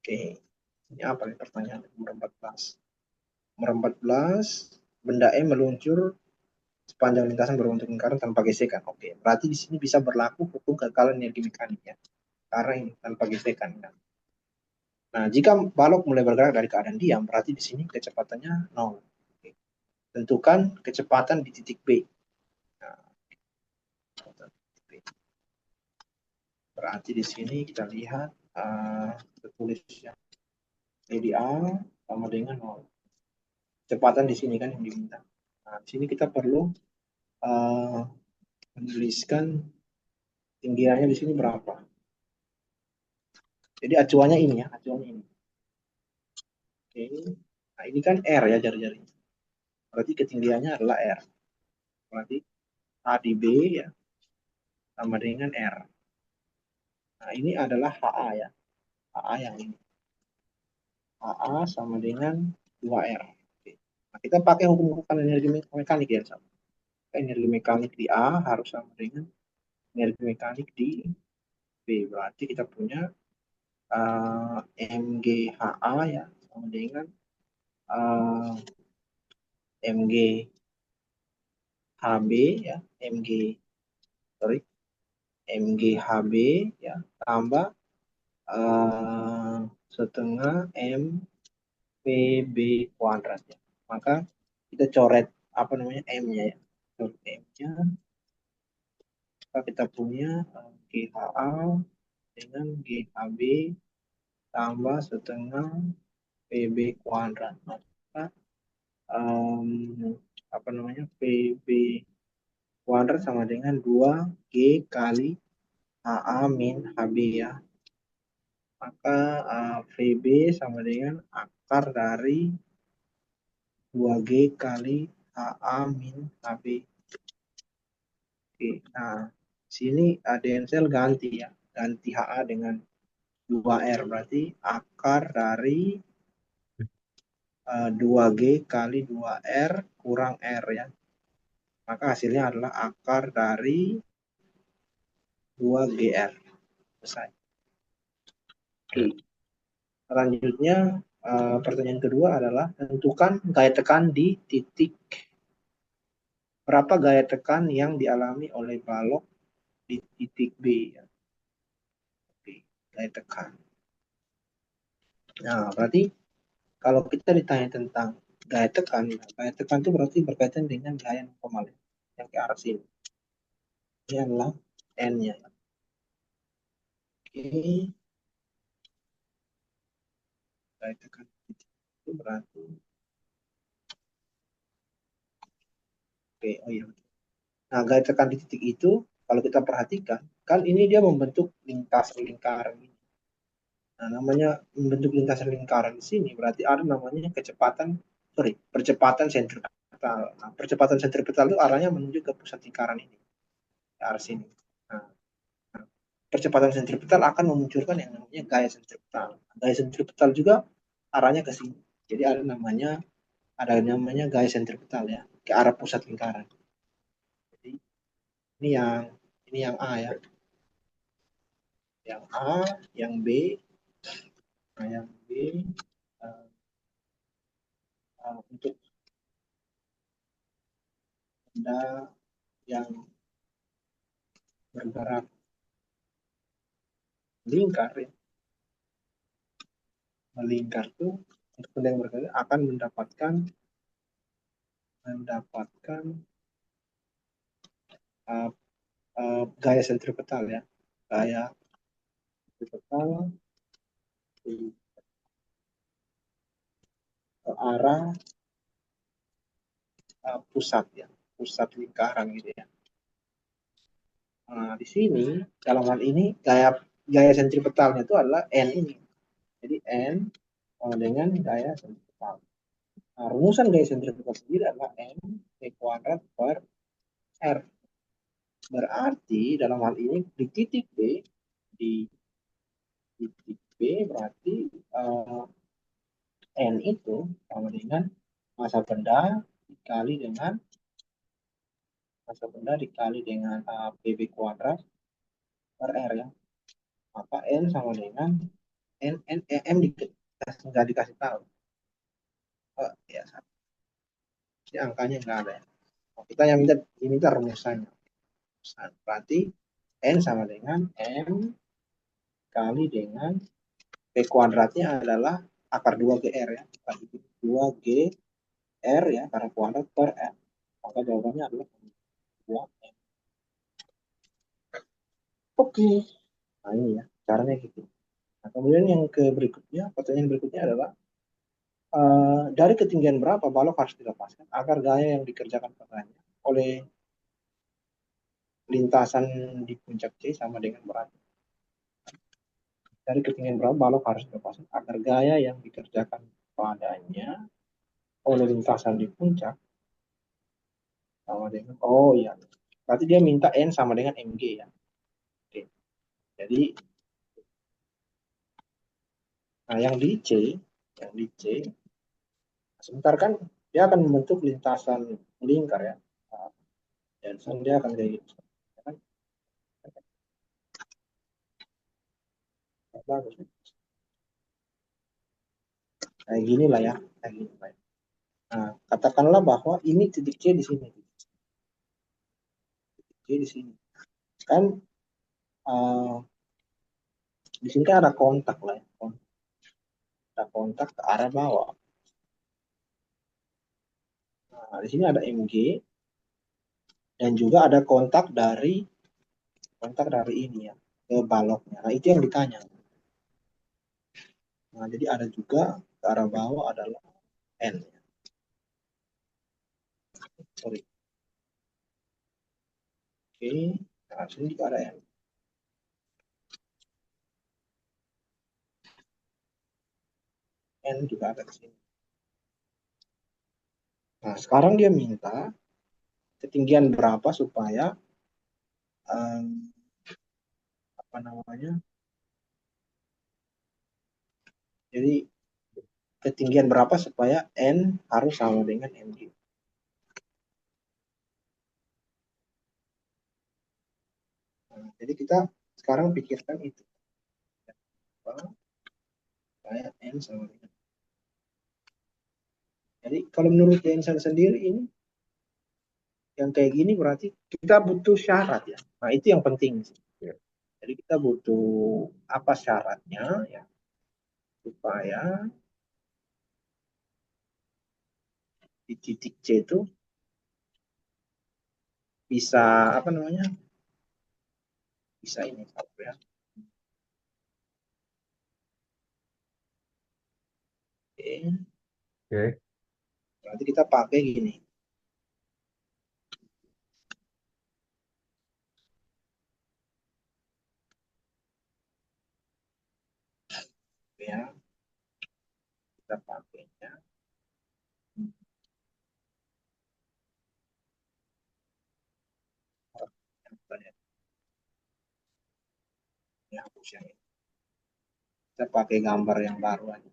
Oke. Ini apa nih pertanyaan nomor 14? Nomor 14, benda E meluncur sepanjang lintasan berbentuk lingkaran tanpa gesekan. Oke, berarti di sini bisa berlaku hukum kekekalan energi mekanik ya. Karena ini tanpa gesekan. Nah, jika balok mulai bergerak dari keadaan diam, berarti di sini kecepatannya nol. Oke. Tentukan kecepatan di titik B. Nah, berarti di sini kita lihat tertulis ya. Jadi A sama dengan nol. Kecepatan di sini kan yang diminta. Nah, di sini kita perlu uh, menuliskan tinggiannya di sini berapa. Jadi acuannya ini ya, acuannya ini. Oke. Nah, ini kan R ya jari-jarinya. Berarti ketinggiannya adalah R. Berarti A di B ya sama dengan R. Nah, ini adalah HA ya. HA yang ini. HA sama dengan 2R. Oke. Nah, kita pakai hukum energi mekanik ya. Sama. Energi mekanik di A harus sama dengan energi mekanik di B. Berarti kita punya MGHA ya sama dengan uh, MGHB ya. Sorry, MGHB ya tambah uh, setengah MPB kuadrat ya. Maka kita coret apa namanya M-nya ya. Coret M-nya, maka kita punya GHA dengan GHB tambah setengah PB kuadrat. Maka um, apa namanya PB kuadrat sama dengan 2G kali HA min HB ya. Maka VB sama dengan akar dari 2G kali HA min HB. Oke, nah sini Densel ganti ya. Ganti HA dengan 2R. Berarti akar dari 2G kali 2R kurang R ya. Maka hasilnya adalah akar dari 2GR. Selesai. Oke. Ya. Selanjutnya pertanyaan kedua adalah tentukan gaya tekan di titik. Berapa gaya tekan yang dialami oleh balok di titik B ya. Oke, gaya tekan. Nah, berarti kalau kita ditanya tentang gaya tekan itu berarti berkaitan dengan gaya normal ya, yang ke arah sini. Ini adalah N-nya. Oke, gaya tekan itu berarti. Oke, oh iya. Nah, gaya tekan di titik itu, kalau kita perhatikan, kan ini dia membentuk lingkaran. Nah, namanya membentuk lintasan lingkaran di sini berarti ada namanya percepatan sentripetal. Nah, percepatan sentripetal itu arahnya menuju ke pusat lingkaran ini, ke arah sini. Nah, percepatan sentripetal akan memunculkan yang namanya gaya sentripetal. Gaya sentripetal juga arahnya ke sini. Jadi ada namanya gaya sentripetal ya, ke arah pusat lingkaran. Jadi ini yang A ya. Yang A, yang B, nah yang B uh, untuk benda yang bergerak melingkar ya. Melingkar tuh untuk benda yang bergerak akan mendapatkan uh, gaya sentripetal ya, gaya sentripetal di ke arah pusat ya, pusat lingkaran gitu ya. Nah, di sini dalam hal ini gaya gaya sentripetalnya itu adalah n ini. Jadi n sama dengan gaya sentripetal. Nah, rumusan gaya sentripetal sendiri adalah n p kuadrat per r. Berarti dalam hal ini di titik B, di titik B berarti n itu sama dengan massa benda dikali dengan PB kuadrat per R ya. Maka N sama dengan M nggak dikasih tahu. Oh, ya, ini angkanya nggak ada ya. Oh, kita yang diminta rumusannya. Berarti N sama dengan M kali dengan P kuadratnya adalah akar 2 GR ya. 2 GR ya, karena kuadrat per R. Maka jawabannya adalah 2M. Oke. Nah ini ya, caranya gitu. Nah, kemudian yang berikutnya, pertanyaan berikutnya adalah dari ketinggian berapa balok harus dilepaskan agar gaya yang dikerjakan padanya oleh lintasan di puncak C sama dengan berat. Dari ketinggian berapa balok harus dilepaskan agar gaya yang dikerjakan padanya oleh lintasan di puncak sama dengan, oh iya, berarti dia minta N sama dengan MG ya. Oke. Jadi, nah yang di C, sebentar kan dia akan membentuk lintasan lingkar ya. Nah, dan dia akan kayak gitu. Ya kan? Bagus. Kayak gini lah ya. Kayak gini lah ya. Nah, katakanlah bahwa ini titik C di sini. Titik C di sini. Kan uh, di sini kan ada kontak lah ya. Ada kontak ke arah bawah. Nah, di sini ada MG dan juga ada kontak dari ini ya ke baloknya. Nah, itu yang ditanya. Nah, jadi ada juga ke arah bawah adalah N. Sorry. Oke. Nah, sini juga ada N. N juga ada di sini. Nah, sekarang dia minta ketinggian berapa supaya um, apa namanya? Jadi ketinggian berapa supaya N harus sama dengan MG. Nah, jadi kita sekarang pikirkan itu. Supaya N sama dengan. Jadi kalau menurut Jensen sendiri ini, yang kayak gini berarti kita butuh syarat ya. Nah itu yang penting sih. Ya. Jadi kita butuh apa syaratnya ya supaya di titik C itu bisa apa namanya, bisa ini apa ya. Oke. Oke. Berarti kita pakai gini ya, kita pakainya ya, hapus yang ini. Kita pakai gambar yang baru aja.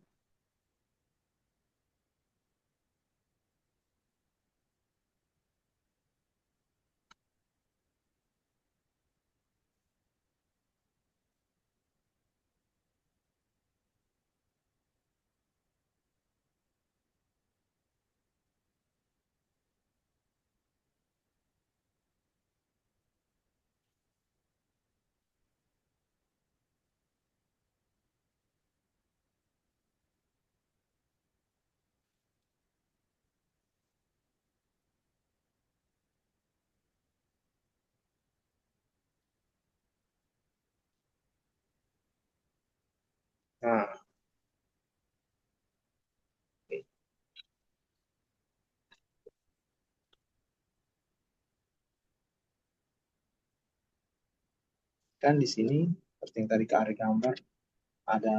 Nah, oke. Kan di sini seperti yang tadi Kak Ari gambar, ada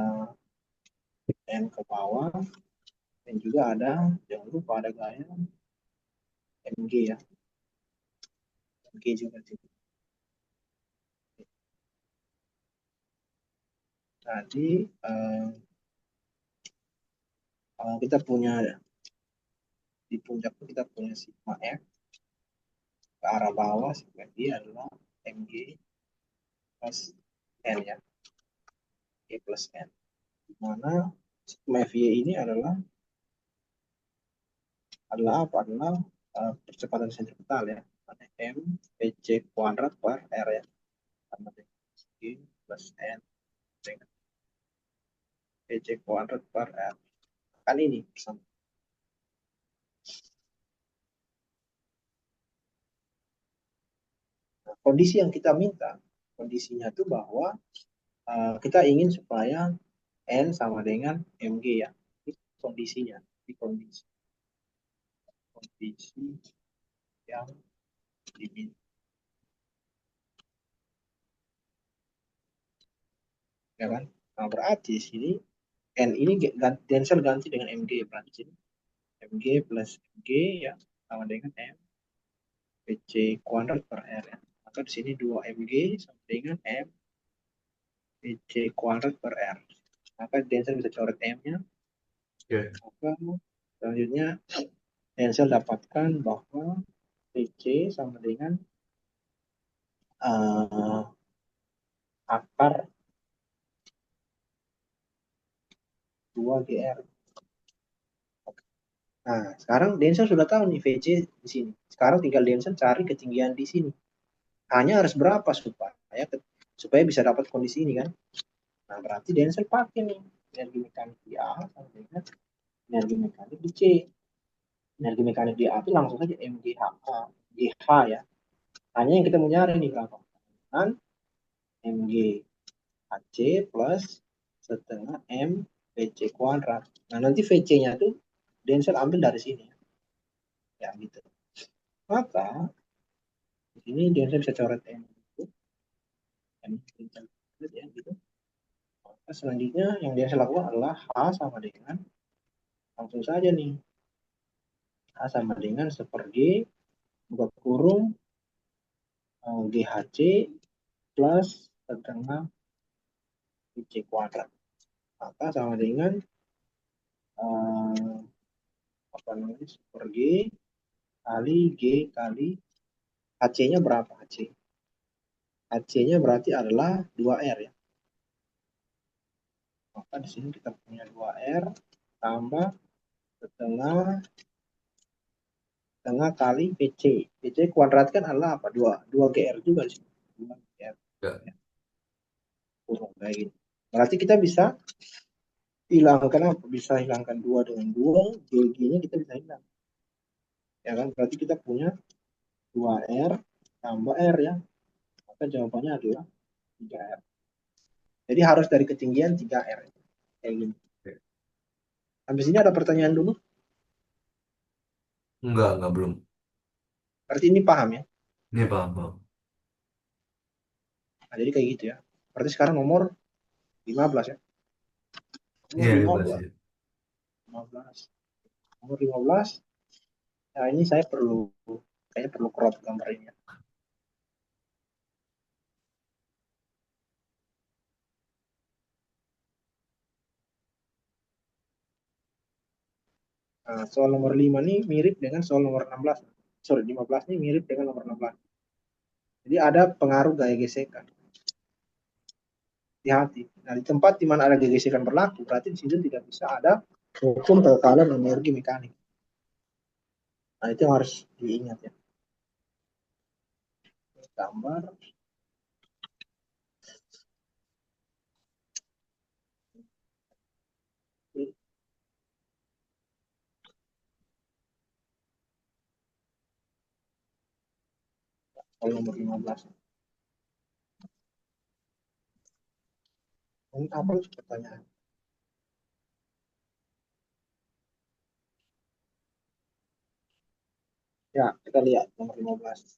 N ke bawah, dan juga ada, jangan lupa ada gaya MG ya, MG juga sih. Tadi kita punya di puncak kita punya sigma F ke arah bawah, sigma D adalah MG plus N ya, G plus N. Di mana sigma FY ini adalah apa? Adalah percepatan sentripetal ya. Mana M PC kuadrat per R ya. Sama dengan G plus N dengan PC kuadrat per R. Kan ini bersama. Nah, kondisi yang kita minta, kondisinya itu bahwa kita ingin supaya N sama dengan MG ya. Ini kondisinya. Ini kondisi yang diminta. Ya kan? Nah, berarti sini N ini Denser ganti dengan MG berarti sini MG plus MG ya sama dengan M PC kuadrat per R ya. Maka di sini 2 MG sama dengan M PC kuadrat per R. Maka Denser bisa coret M-nya. Oke. Maka selanjutnya Denser dapatkan bahwa PC sama dengan uh, akar 2GR. Nah, sekarang Denser sudah tahu nih VC di sini. Sekarang tinggal Denser cari ketinggian di sini. Hanya harus berapa supaya bisa dapat kondisi ini kan. Nah, berarti Denser pakai nih energi mekanik di A sama dengan energi mekanik di C. Energi mekanik di A itu langsung saja MGH ya. Hanya yang kita mau nyari nih berapa? Kan MGHC plus setengah M VC kuadrat. Nah, nanti VC-nya tuh Denser ambil dari sini. Ya, gitu. Maka di sini Denser bisa coret M itu. M ya, gitu. Maka selanjutnya yang Denser lakukan adalah H sama dengan langsung saja nih. H sama dengan seperti buka kurung GHC plus setengah C kuadrat. Maka sama dengan eh, apa namanya super G kali G kali HC-nya berapa HC? HC-nya berarti adalah 2R ya. Maka di sini kita punya 2R tambah setengah setengah kali PC. PC kuadrat kan adalah apa? 2GR juga sih. 2GR. Ya. Ya, kurung kayak gitu. Berarti kita bisa hilangkan apa? Bisa hilangkan 2 dengan 2, GG-nya kita bisa hilang. Ya kan? Berarti kita punya 2R tambah R ya. Maka jawabannya adalah 3R. Jadi harus dari ketinggian 3R. Kayak gini. Oke. Habis ini ada pertanyaan dulu. Enggak, belum. Berarti ini paham ya. Ini paham, paham. Nah, jadi kayak gitu ya. Berarti sekarang nomor 15 ya. Nomor Iya, 15 15. ya. 15. Nomor 15. Nah, ini saya kayaknya perlu crop gambar ini ya. Nah, soal nomor 5 ini mirip dengan soal nomor 16. Sorry, 15 ini mirip dengan nomor 16. Jadi ada pengaruh gaya gesekan. Hati-hati. Nah, di tempat di mana ada gaya gesekan berlaku, berarti di situ tidak bisa ada hukum kekekalan energi mekanik. Nah, itu yang harus diingat ya. Gambar. Soal nomor 15. Ini apa pertanyaan? Ya, kita lihat nomor 15.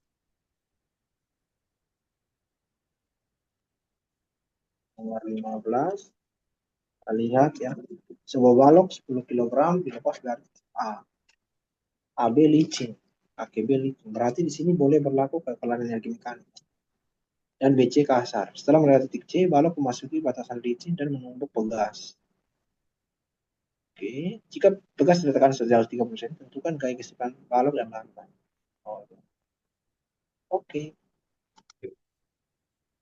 Nomor 15, kita lihat ya. Sebuah balok 10 kilogram dilepas dari A. AB licin. AKB licin. Berarti di sini boleh berlaku kekebalan energi mekanik. Dan BC kasar. Setelah melewati titik C, balok memasuki batasan licin dan menumpuk pegas. Oke, jika pegas ditekan sejauh 30 cm, tentukan gaya gesekan balok dan lantai. Oh, oke.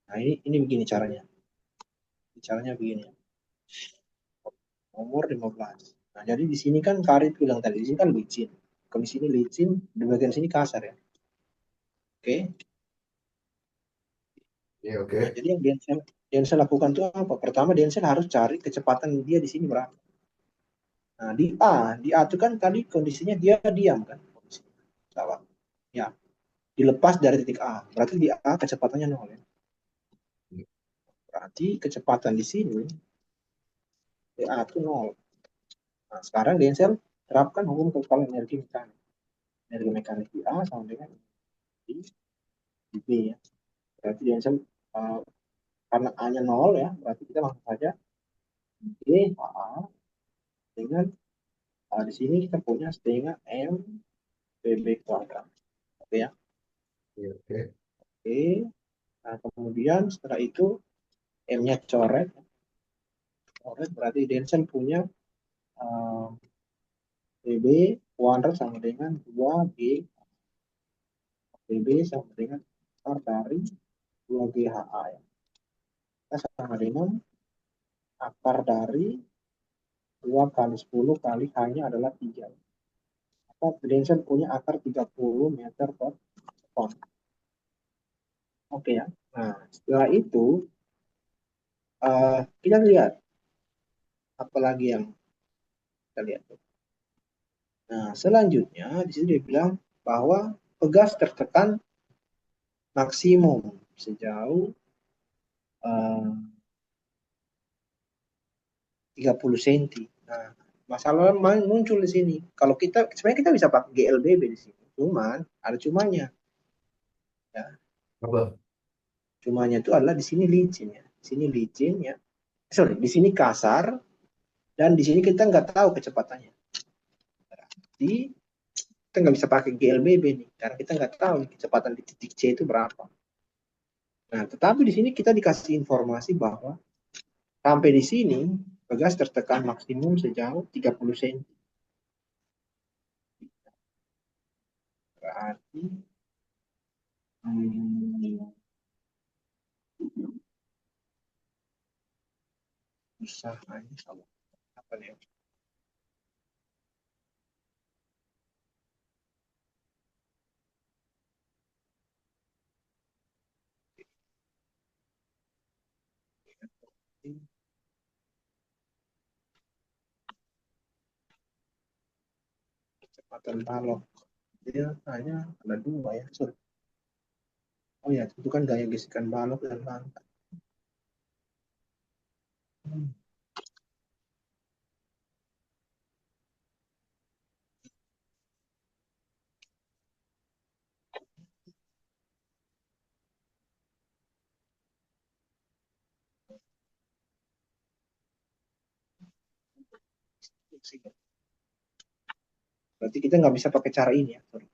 Nah, ini begini caranya. Caranya begini. Nomor 15. Nah, jadi di sini kan karet bilang tadi, di sini kan licin. Kalau di sini licin, di bagian sini kasar ya. Oke. Ya, Nah, oke. jadi yang Denzel lakukan itu apa? Pertama, Denzel harus cari kecepatan dia di sini berapa. Nah, di A itu kan tadi kondisinya dia diam kan. Salah. Ya, dilepas dari titik A. Berarti di A kecepatannya nol ya. Berarti kecepatan di sini di A itu nol. Nah, sekarang Denzel terapkan hukum kekebalan energi mekanik. Energi mekanik di A sama dengan di B ya. Berarti Denzel karena A-nya nol ya, berarti kita langsung saja B A dengan di sini kita punya setengah M PB kuadrat. Oke ya. Ya, oke. Oke. Nah, kemudian setelah itu M-nya coret. Coret berarti Denson punya uh, PB kuadrat sama dengan 2G. PB sama dengan akar dari 2GHA ya. Kita sama dengan akar dari 2 kali 10 kali hanya adalah 3. Maka Denson punya akar 30 meter per sekon. Oke ya. Nah, setelah itu kita lihat apa lagi yang kita lihat. Nah, selanjutnya di sini dia bilang bahwa pegas tertekan maksimum sejauh 30 cm. Nah, masalah muncul di sini. Kalau kita sebenarnya kita bisa pakai GLBB di sini, cuman ada cumanya. Ya, Apa? cumanya itu adalah di sini licin ya. Di sini licin ya. Sorry, di sini kasar dan di sini kita nggak tahu kecepatannya. Jadi kita nggak bisa pakai GLBB nih karena kita nggak tahu kecepatan di titik C itu berapa. Nah, tetapi di sini kita dikasih informasi bahwa sampai di sini pegas tertekan maksimum sejauh 30 cm. Berarti hmm, usahanya sama apa nih? Kecepatan balok. Dia hanya ada dua ya. Sorry. Oh ya, itu kan gaya gesekan balok dan lantai. Hmm. Berarti kita nggak bisa pakai cara ini ya. Sorry.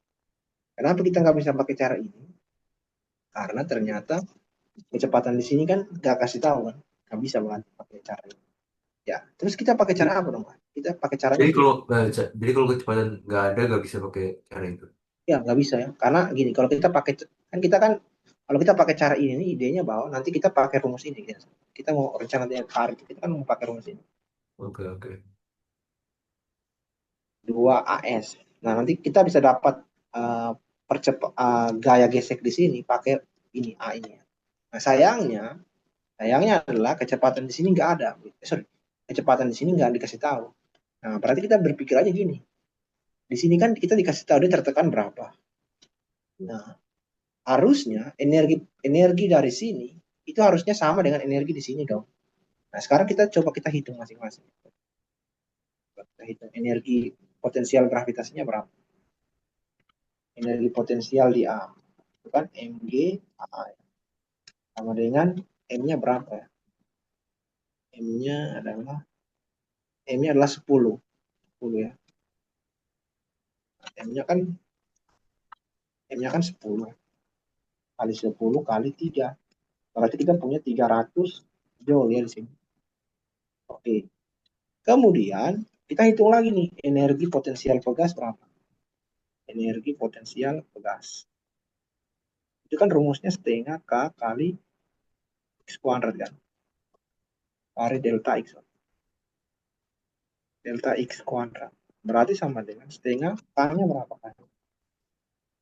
Kenapa kita nggak bisa pakai cara ini? Karena ternyata kecepatan di sini kan nggak kasih tahu kan. Nggak bisa banget pakai cara ini. Ya, terus kita pakai cara apa dong, Pak? Kita pakai caranya Jadi gini. kalau kecepatan nggak ada nggak bisa pakai cara itu. Ya, nggak bisa ya. Karena gini, kalau kita pakai kan kita kan kalau kita pakai cara ini, idenya bahwa nanti kita pakai rumus ini. Gitu. Kita mau rencana dia tarik, kita kan mau pakai rumus ini. Oke, oke. 2AS. Nah, nanti kita bisa dapat gaya gesek di sini pakai ini A ini. Nah, sayangnya adalah kecepatan di sini nggak ada. Sorry, kecepatan di sini nggak dikasih tahu. Nah, berarti kita berpikir aja gini. Di sini kan kita dikasih tahu dia tertekan berapa. Nah, harusnya energi energi dari sini itu harusnya sama dengan energi di sini dong. Nah, sekarang kita coba kita hitung masing-masing. Kita hitung energi potensial gravitasinya berapa. energi potensial di A. Itu kan Mg A. Sama dengan M-nya berapa ya? M-nya adalah 10. 10 ya. M-nya kan M-nya kan 10 kali 10 kali 3. Berarti kita punya 300 joule ya di sini. Oke. Kemudian kita hitung lagi nih energi potensial pegas berapa? Energi potensial pegas. Itu kan rumusnya setengah K kali X kuadrat kan. Kali delta X. Delta X kuadrat. Berarti sama dengan setengah K-nya berapa kan?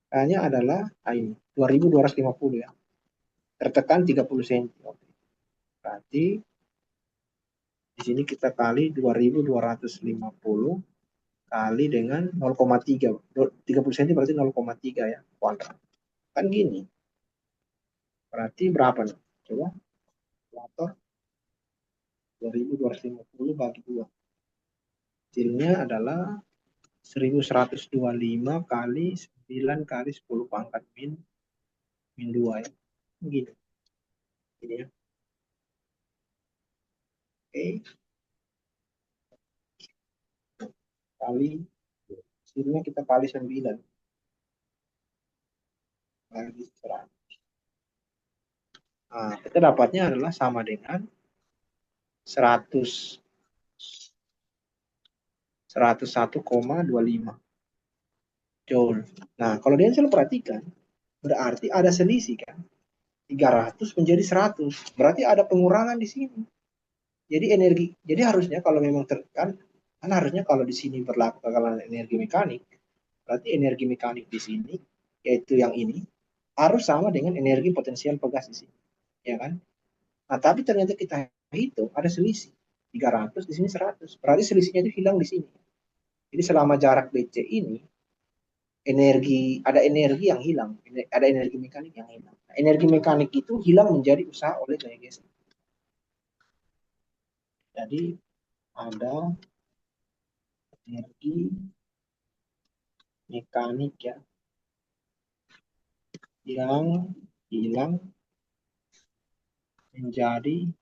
K-nya adalah ini 2250 ya. Tertekan 30 cm. Berarti di sini kita kali 2250 kali dengan 0,3. 30 cm berarti 0,3 ya kuadrat. Kan gini. Berarti berapa nih? Coba kalkulator 2250 bagi 2. Hasilnya adalah 1125 kali 9 kali 10 pangkat min 2 ya. Gini. Ini ya. Oke. Kali hasilnya kita kali 9 bagi 100. Nah, kita dapatnya adalah sama dengan 100 101,25 joule. Nah, kalau dia selalu perhatikan, berarti ada selisih kan? 300 menjadi 100. Berarti ada pengurangan di sini. Jadi harusnya kalau memang tertekan, kan harusnya kalau di sini berlaku kekalahan energi mekanik, berarti energi mekanik di sini, yaitu yang ini, harus sama dengan energi potensial pegas di sini. Ya kan? Nah, tapi ternyata kita hitung ada selisih. 300 di sini 100. Berarti selisihnya itu hilang di sini. Jadi selama jarak BC ini, ada energi yang hilang, ada energi mekanik yang hilang. Nah, energi mekanik itu hilang menjadi usaha oleh gaya geser. Jadi ada energi mekanik ya yang hilang menjadi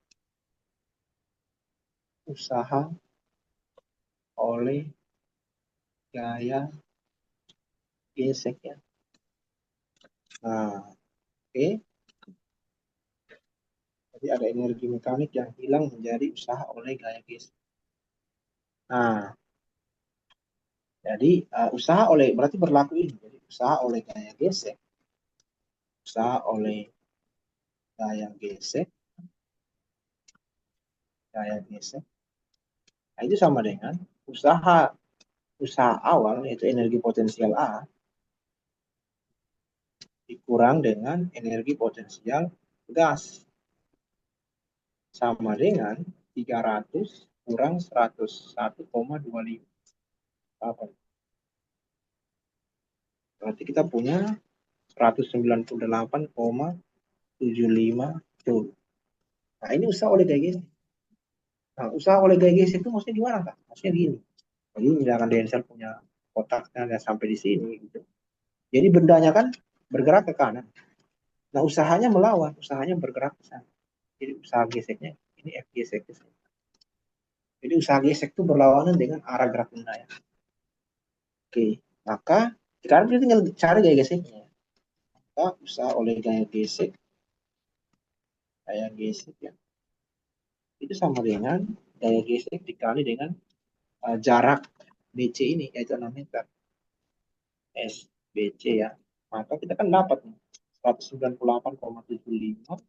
usaha oleh gaya gesek ya. Nah, oke. Jadi ada energi mekanik yang hilang menjadi usaha oleh gaya gesek. Nah, jadi usaha oleh berarti berlaku ini. Jadi usaha oleh usaha oleh gaya gesek. Nah, itu sama dengan usaha usaha awal yaitu energi potensial A dikurang dengan energi potensial gas sama dengan 300 kurang 101,25. Apa? Berarti kita punya 198,75 joule. Nah, ini usaha oleh GGS. Nah, usaha oleh GGS itu maksudnya gimana, Kak? Maksudnya gini. Jadi misalkan Denzel punya kotaknya dan sampai di sini gitu. Jadi bendanya kan bergerak ke kanan. Nah, usahanya melawan, usahanya bergerak ke sana. Jadi usaha geseknya ini F gesek. Jadi usaha gesek itu berlawanan dengan arah gerak benda ya. Oke, maka sekarang kita tinggal cari gaya geseknya. Maka usaha oleh gaya gesek ya, itu sama dengan gaya gesek dikali dengan jarak BC ini, yaitu 6 meter. SBC ya. Maka kita kan dapat 198,75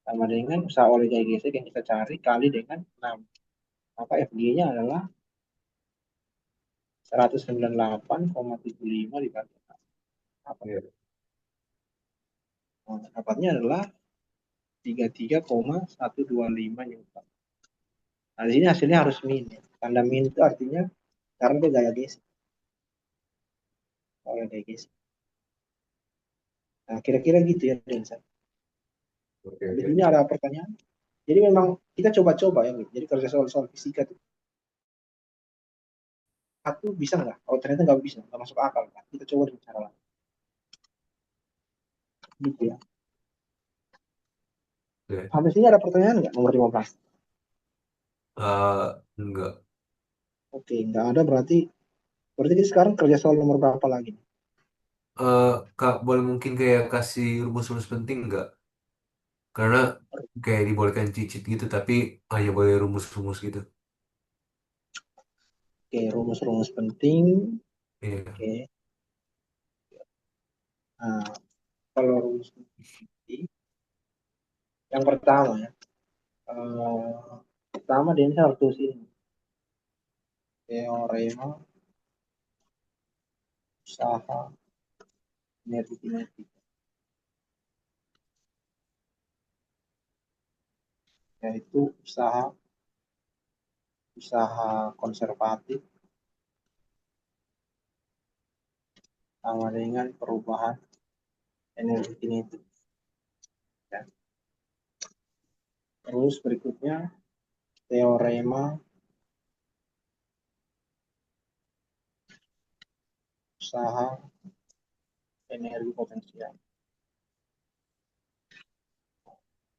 sama dengan usaha oleh gaya gesek yang kita cari kali dengan 6. Maka FG-nya adalah 198,75 dibagi 6. Apa? Iya. Nah, dapatnya adalah 33,125 Newton. Nah, di sini hasilnya harus min. Ya. Tanda min itu artinya sekarang dia gaya gesek. Gaya gesek. Nah, kira-kira gitu ya, Densa. Oke, Nah, di oke. sini ada pertanyaan. Jadi memang kita coba-coba ya, gitu. Jadi kalau soal fisika itu satu bisa nggak? Kalau ternyata nggak bisa, nggak masuk akal kan? Kita coba dengan cara lain. Gitu ya. Oke. Sampai sini ada pertanyaan nggak nomor 15? Enggak. Oke, nggak ada berarti berarti kita sekarang kerja soal nomor berapa lagi? Eh, Kak, boleh mungkin kayak kasih rumus-rumus penting nggak? Karena kayak dibolehkan cicit gitu, tapi hanya boleh rumus-rumus gitu. Oke, rumus-rumus penting. Iya. Oke. Nah, kalau rumus penting, yang pertama ya. Pertama dia harus tulis ini teorema usaha energi kinetik, yaitu usaha konservatif sama dengan perubahan energi kinetik. Ya. Terus berikutnya teorema usaha energi potensial.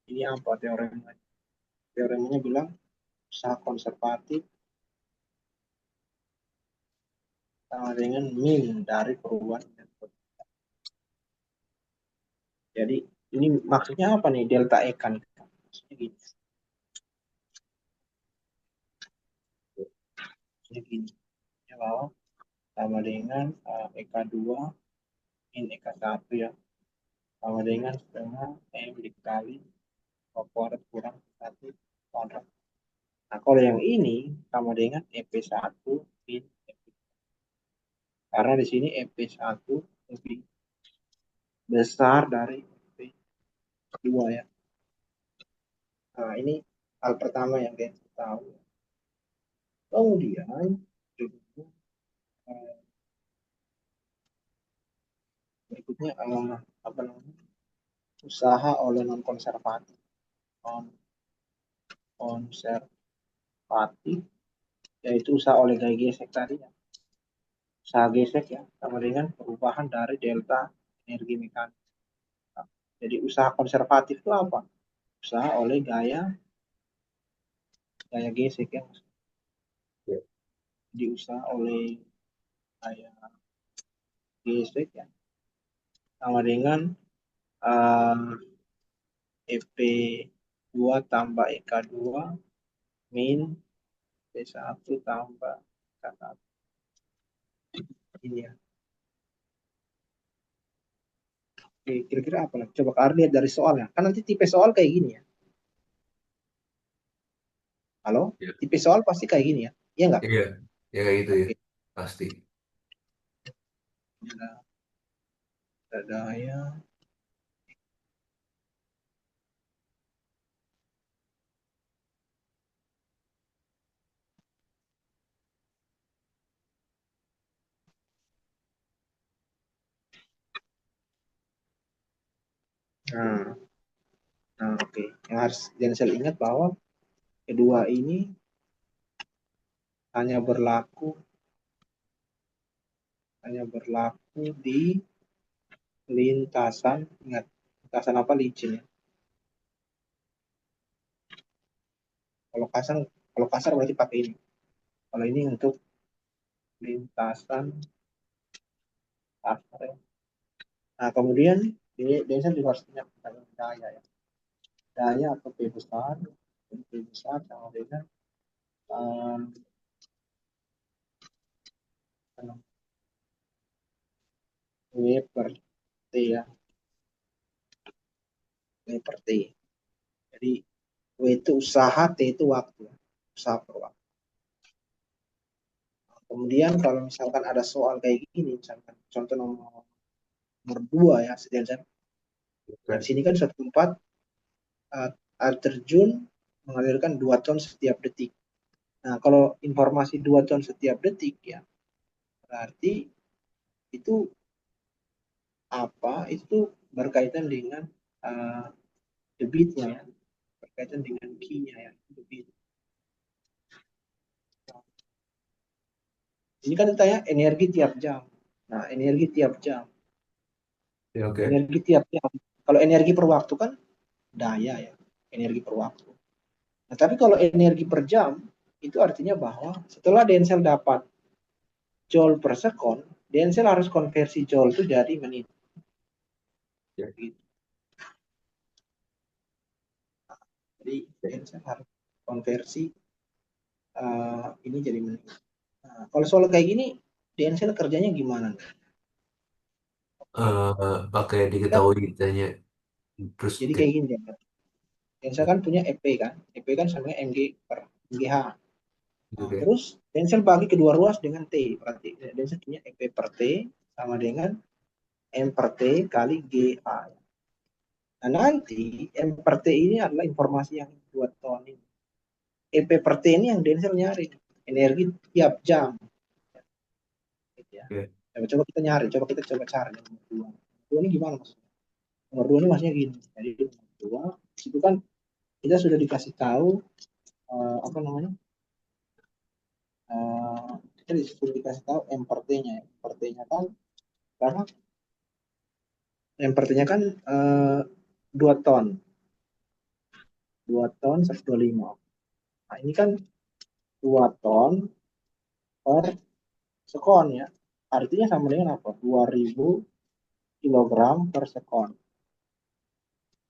Ini apa teoremanya? Teoremanya bilang usaha konservatif sama dengan min dari perubahan energi potensial. Jadi ini maksudnya apa nih delta E kan? Maksudnya gini. Maksudnya gini. Ya, bahwa sama dengan EK2 min EK1 ya. Sama dengan setengah M dikali kuadrat kurang 1 kuadrat. Nah, kalau yang ini sama dengan EP1 min EP. Karena di sini EP1 lebih besar dari EP2 ya. Nah, ini hal pertama yang kita tahu. Kemudian berikutnya apa namanya? Usaha oleh non konservatif. Non konservatif yaitu usaha oleh gaya gesek tadi ya. Usaha gesek ya sama dengan perubahan dari delta energi mekanik. Jadi usaha konservatif itu apa? Usaha oleh gaya gaya gesek ya. Iya. Jadi usaha oleh gaya gesek ya sama dengan uh, EP2 tambah EK2 min P1 tambah EK1. Ini ya. Oke, kira-kira apa lagi? Coba kalian lihat dari soalnya. Kan nanti tipe soal kayak gini ya. Halo? Iya. Tipe soal pasti kayak gini ya. Iya nggak? Iya. Ya kayak gitu ya. Oke. Pasti. Ada daya. Nah, nah oke. Yang harus Denzel ingat bahwa kedua ini hanya berlaku di lintasan, ingat, lintasan apa licin ya. Kalau kasar, kalau kasar berarti pakai ini. Kalau ini untuk lintasan kasar ya. Nah, kemudian ini Denzel juga harus ingat tentang daya ya. Daya atau P besar, P besar sama dengan um, W per T ya, W per T. Jadi W itu usaha, T itu waktu, usaha per waktu. Kemudian kalau misalkan ada soal kayak gini, misalkan contoh nomor 2 ya, sedangkan nah, di Oke. sini kan suatu tempat air terjun mengalirkan 2 ton setiap detik. Nah, kalau informasi 2 ton setiap detik ya, berarti itu apa? Itu berkaitan dengan uh, debitnya ya, berkaitan dengan key-nya ya, debit. Ini kan ditanya energi tiap jam. Nah, energi tiap jam. Ya, oke. Energi tiap jam. Kalau energi per waktu kan daya ya, energi per waktu. Nah, tapi kalau energi per jam, itu artinya bahwa setelah Denzel dapat joule per second, Denzel harus konversi joule itu jadi menit. Ya. Gitu. Jadi Denzel harus konversi ini jadi menit. Nah, kalau soal kayak gini, Denzel kerjanya gimana? Oke, Pakai kan diketahui tanya terus jadi kayak gini ya. Denzel kan punya EP kan, EP kan sama MG per MGH. Nah, oke. terus Denzel bagi kedua ruas dengan T, berarti Denzel punya EP per T sama dengan M per T kali GH. Nah, nanti M per T ini adalah informasi yang buat ton ini. EP per T ini yang Denzel nyari energi tiap jam. Gitu ya. Oke. Coba kita nyari, kita coba cari nomor dua. Dua ini gimana maksudnya? Nomor dua ini maksudnya gini. Jadi nomor dua itu kan kita sudah dikasih tahu apa namanya? Kita sudah dikasih tahu M per T-nya. M per T-nya kan karena M per T-nya kan 2 ton, 2 ton 125. Nah, ini kan 2 ton per sekon ya. Artinya sama dengan apa? 2000 kilogram per sekon.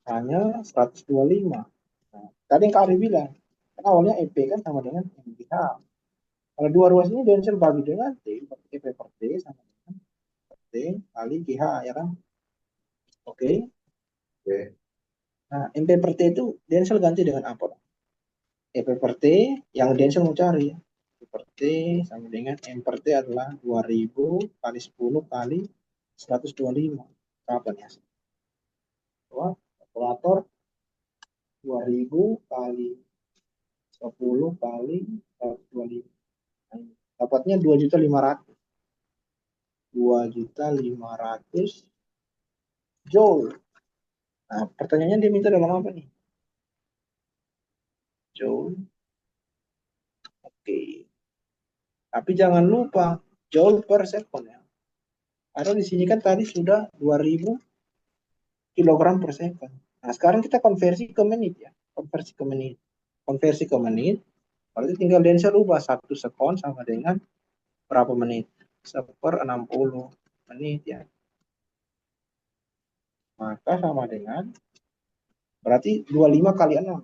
Hanya 125. Nah, tadi yang Kak Ari bilang, kan awalnya EP kan sama dengan MPH. Kalau dua ruas ini Densil bagi dengan T, EP per T sama dengan T kali GH ya kan? Oke. Oke. Nah, MP per T itu Densil ganti dengan apa? EP per T yang Densil mau cari. EP per T sama dengan M per T adalah 2000 kali 10 kali 125. Berapa nih hasilnya? Wah, kalkulator 2000 kali 10 kali 125. Dapatnya 2.500.000. 2.500.000 joule. Nah, pertanyaannya dia minta dalam apa nih? Joule. Oke. Tapi jangan lupa joule per second ya. Karena di sini kan tadi sudah 2.000 kilogram per second. Nah, sekarang kita konversi ke menit ya. Konversi ke menit. Konversi ke menit. Berarti tinggal Denser ubah 1 sekon sama dengan berapa menit? 1/60 menit ya. Maka sama dengan berarti 25 kali 6.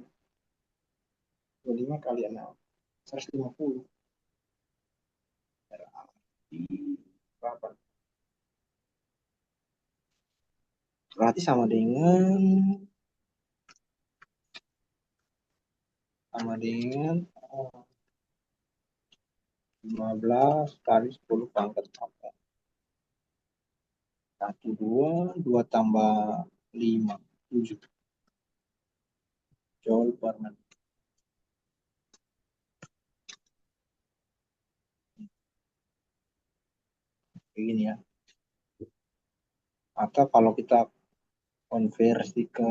25 kali 6. 150. Berarti berapa? Berarti sama dengan oh, 15 kali 10 pangkat 4. 1, 2, 2 tambah 5, 7 joule per menit. Begini ya. Atau kalau kita konversi ke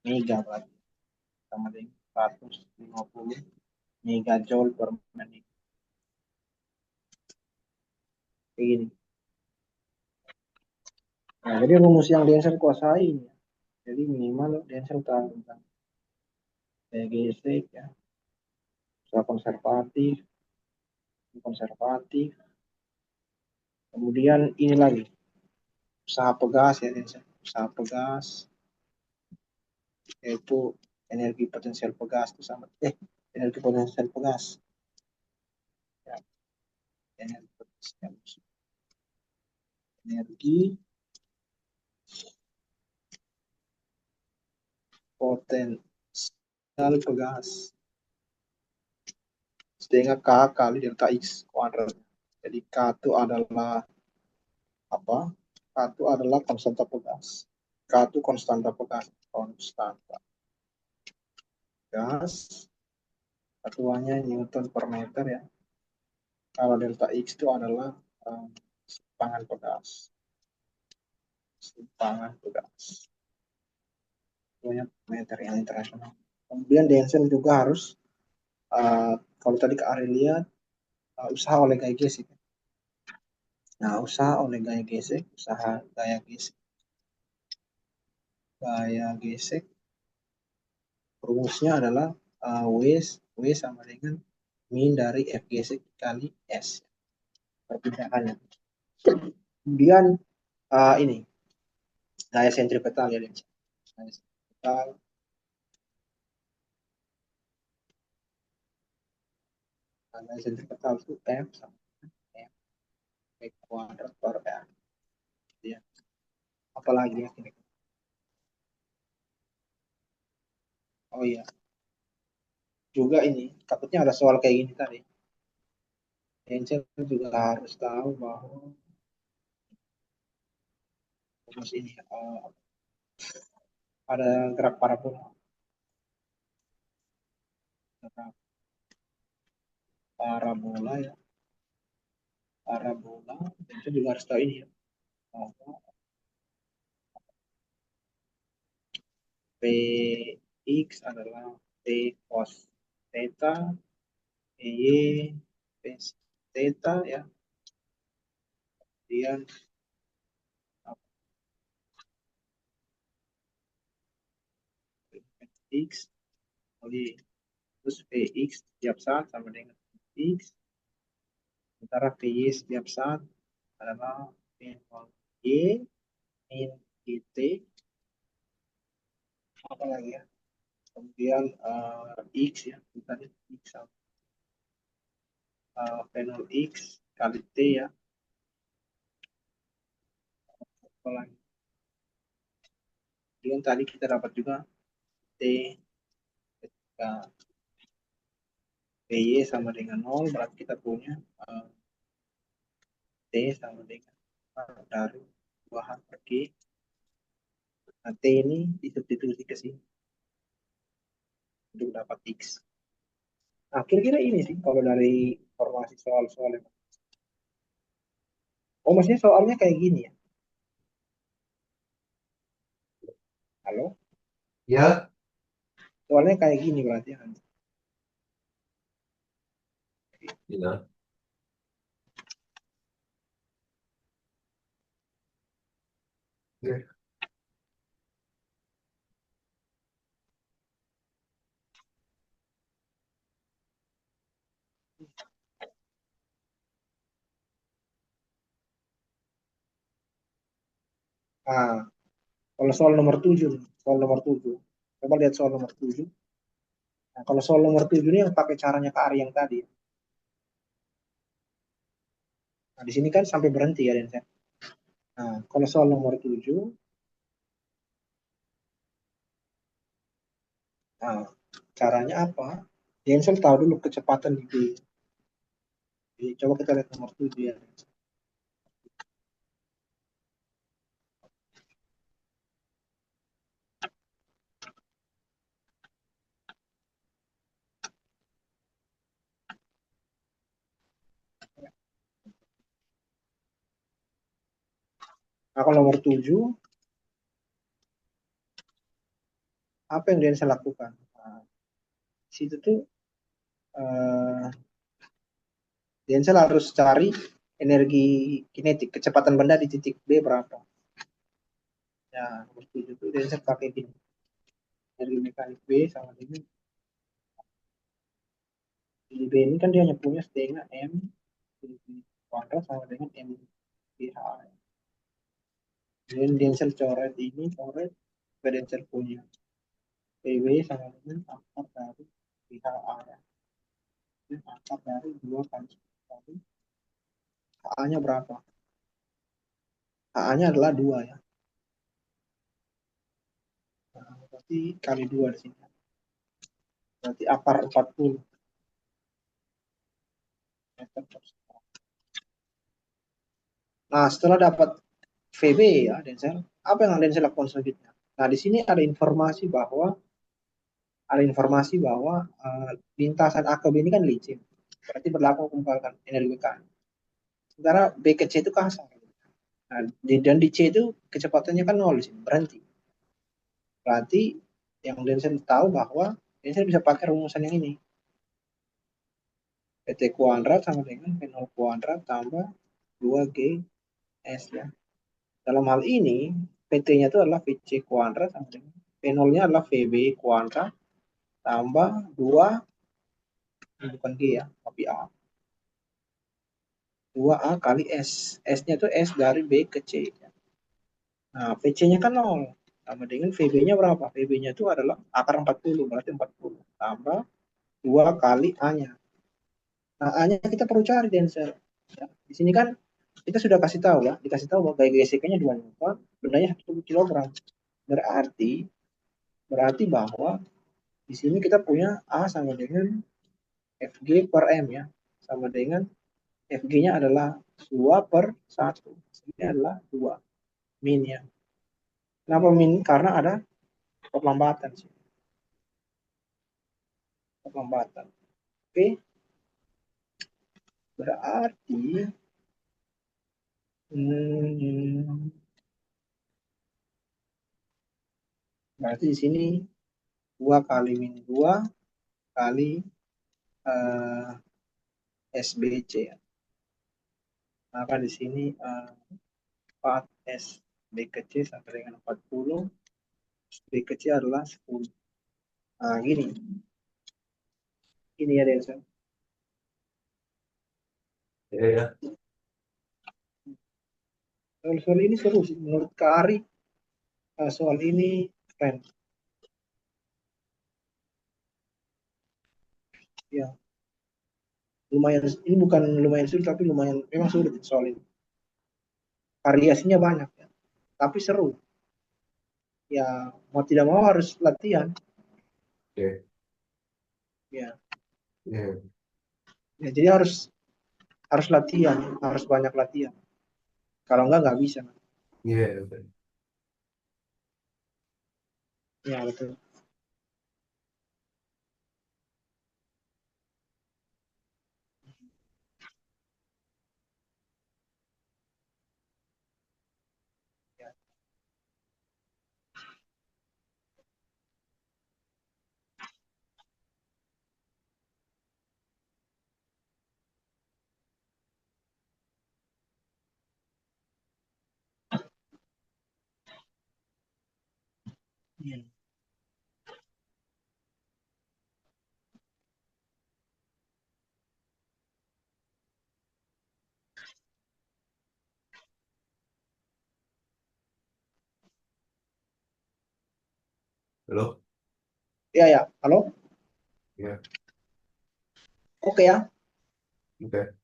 mega berarti sama dengan 150 megajoule per menit. Begini. Nah, jadi rumus yang Denser kuasai ini. Jadi minimal Denser tahu tentang daya gesek ya, usaha konservatif, konservatif. Kemudian ini lagi usaha pegas ya Denser. Usaha pegas yaitu energi potensial pegas itu sama energi potensial pegas ya, energi potensial energi potensial pegas sehingga K kali delta X kuadrat. Jadi K itu adalah apa? K itu adalah konstanta pegas. K itu konstanta pegas. Konstanta pegas. Satuannya Newton per meter ya. Kalau delta X itu adalah simpangan pegas. Simpangan pegas. Satuannya meter yang internasional. Kemudian Densen juga harus kalau tadi ke Ari lihat usaha oleh gaya gesek. Nah, usaha oleh gaya gesek, usaha gaya gesek. gaya gesek rumusnya adalah W sama dengan min dari F gesek kali S. Perpindahannya. Kemudian ini gaya sentripetal ya. Gaya sentripetal. Gaya sentripetal itu F sama F kuadrat per R. Ya. Apalagi ya ini. Oh iya. Juga ini, takutnya ada soal kayak gini tadi. Angel juga harus tahu bahwa rumus ini ada gerak parabola. Gerak parabola ya. Parabola. Angel juga harus tahu ini ya. Bahwa Px adalah P cos theta, PY, P theta ya. Kemudian X, terus Px setiap saat sama dengan X, sementara Py setiap saat adalah Y min GT, apa lagi ya? Kemudian X ya, bukan X sama P0 X kali T ya, apa lagi? Kemudian tadi kita dapat juga T ketika PY sama dengan 0, berarti kita punya T sama dengan dari 2H per G. Nah, T ini disubstitusi ke sini untuk dapat X. Nah, kira-kira ini sih kalau dari informasi soal-soal. Oh, maksudnya soalnya kayak gini ya? Halo? Ya, Soalnya kayak gini berarti ya. ya. Oke. Nah, kalau soal nomor 7, soal nomor 7. Coba lihat soal nomor 7. Nah, kalau soal nomor 7 ini yang pakai caranya Kak Ari yang tadi. Nah, di sini kan sampai berhenti ya, Densen. Nah, kalau soal nomor 7, nah, caranya apa? Densen tahu dulu kecepatan di B. Jadi, coba kita lihat nomor 7 ya. Nah, kalau nomor 7, apa yang Densen lakukan? Nah, di situ tuh eh, Densen harus cari energi kinetik, kecepatan benda di titik B berapa. Ya, nomor 7 itu Densen pakai gini. Energi mekanik B sama dengan di B ini kan dia hanya punya setengah M kuadrat sama dengan M PH. Kemudian Denzel coret ini, coret Denzel punya PW sama dengan akar dari PHA ya. Dan akar dari 2 kali 1 HA-nya berapa? HA-nya adalah 2 ya. Nah, berarti kali 2 di sini. Berarti akar 40 meter per sekund. Nah, setelah dapat VB ya, Denzel, apa yang Denzel lakukan selanjutnya? Nah, di sini ada informasi bahwa lintasan A ke B ini kan licin. Berarti berlaku kumpulkan energi mekanik. Sementara B ke C itu kasar. Nah, dan di C itu kecepatannya kan nol, berhenti. Berarti yang Densen tahu bahwa Densen bisa pakai rumusan yang ini. PT kuadrat sama dengan P0 kuadrat tambah 2G S ya. Dalam hal ini, PT-nya itu adalah VC kuadrat sama dengan V0-nya adalah VB kuadrat tambah 2, ini bukan G ya, tapi A. 2A kali S. S-nya itu S dari B ke C. Nah, VC-nya kan 0. Sama dengan VB-nya berapa? VB-nya itu adalah akar 40, berarti 40. Tambah 2 kali A-nya. Nah, A-nya kita perlu cari Denser. Ya, di sini kan kita sudah kasih tahu ya, dikasih tahu bahwa gaya gesekannya 2 Newton, bendanya 1 kilogram. Berarti berarti bahwa di sini kita punya A sama dengan Fg per M ya. Sama dengan Fg-nya adalah 2 per 1. Ini adalah 2 min ya. Kenapa min? Karena ada perlambatan sih. Perlambatan. Oke, berarti hmm, berarti di sini 2 kali min 2 kali eh, SBC ya. Maka di sini 4 SB ke C sampai dengan 40. SB ke C adalah 10. Nah, gini. Ini ya Denson. Ya, ya. Soal ini seru sih. Menurut Kak Ari, soal ini keren. Ya, lumayan. Ini bukan lumayan sulit, tapi lumayan memang sulit soal ini. Variasinya banyak ya. Tapi seru. Ya, mau tidak mau harus latihan. Oke. Ya, Ya, ya jadi harus harus latihan, harus banyak latihan. Kalau nggak bisa. ya. Ya, betul. Ya, ya. Halo? Ya, ya. Halo? Ya, Oke ya. oke.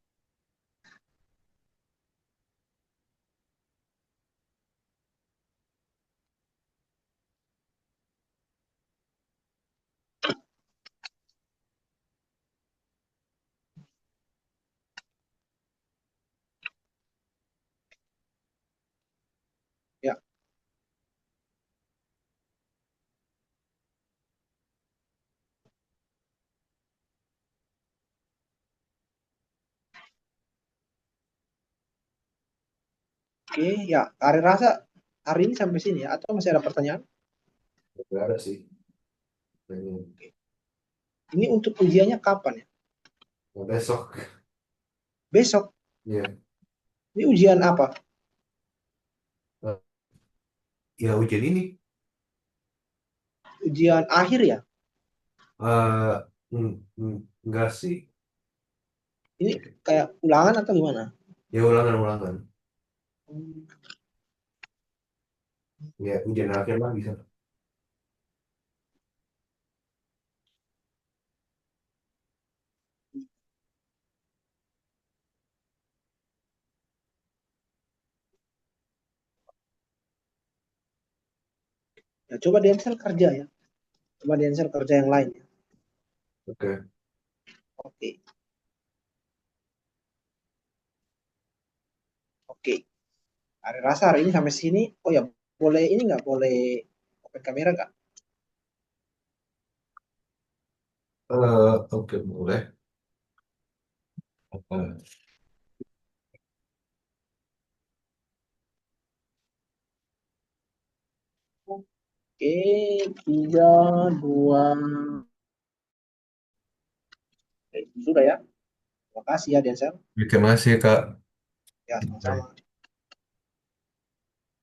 Ya. Oke, ya. Ari rasa hari ini sampai sini ya. Atau masih ada pertanyaan? Nggak ada sih. Ini Oke. Ini untuk ujiannya kapan ya? besok. Besok. Ya. Ini ujian apa? Ya ujian ini. Ujian akhir ya? eh enggak sih. Ini kayak ulangan atau gimana? Ya ulangan-ulangan. Hmm. Ya ujian akhir lah bisa. Ya, coba di Excel kerja ya. Coba di Excel kerja yang lain ya. Oke. Oke, oke. Hari rasa hari ini sampai sini. Oh ya, boleh ini nggak? Boleh open kamera nggak? Oke, boleh. Oke, 3, 2. Oke, sudah ya. Terima kasih ya, Denzel. Oke, makasih Kak. Ya, sama-sama.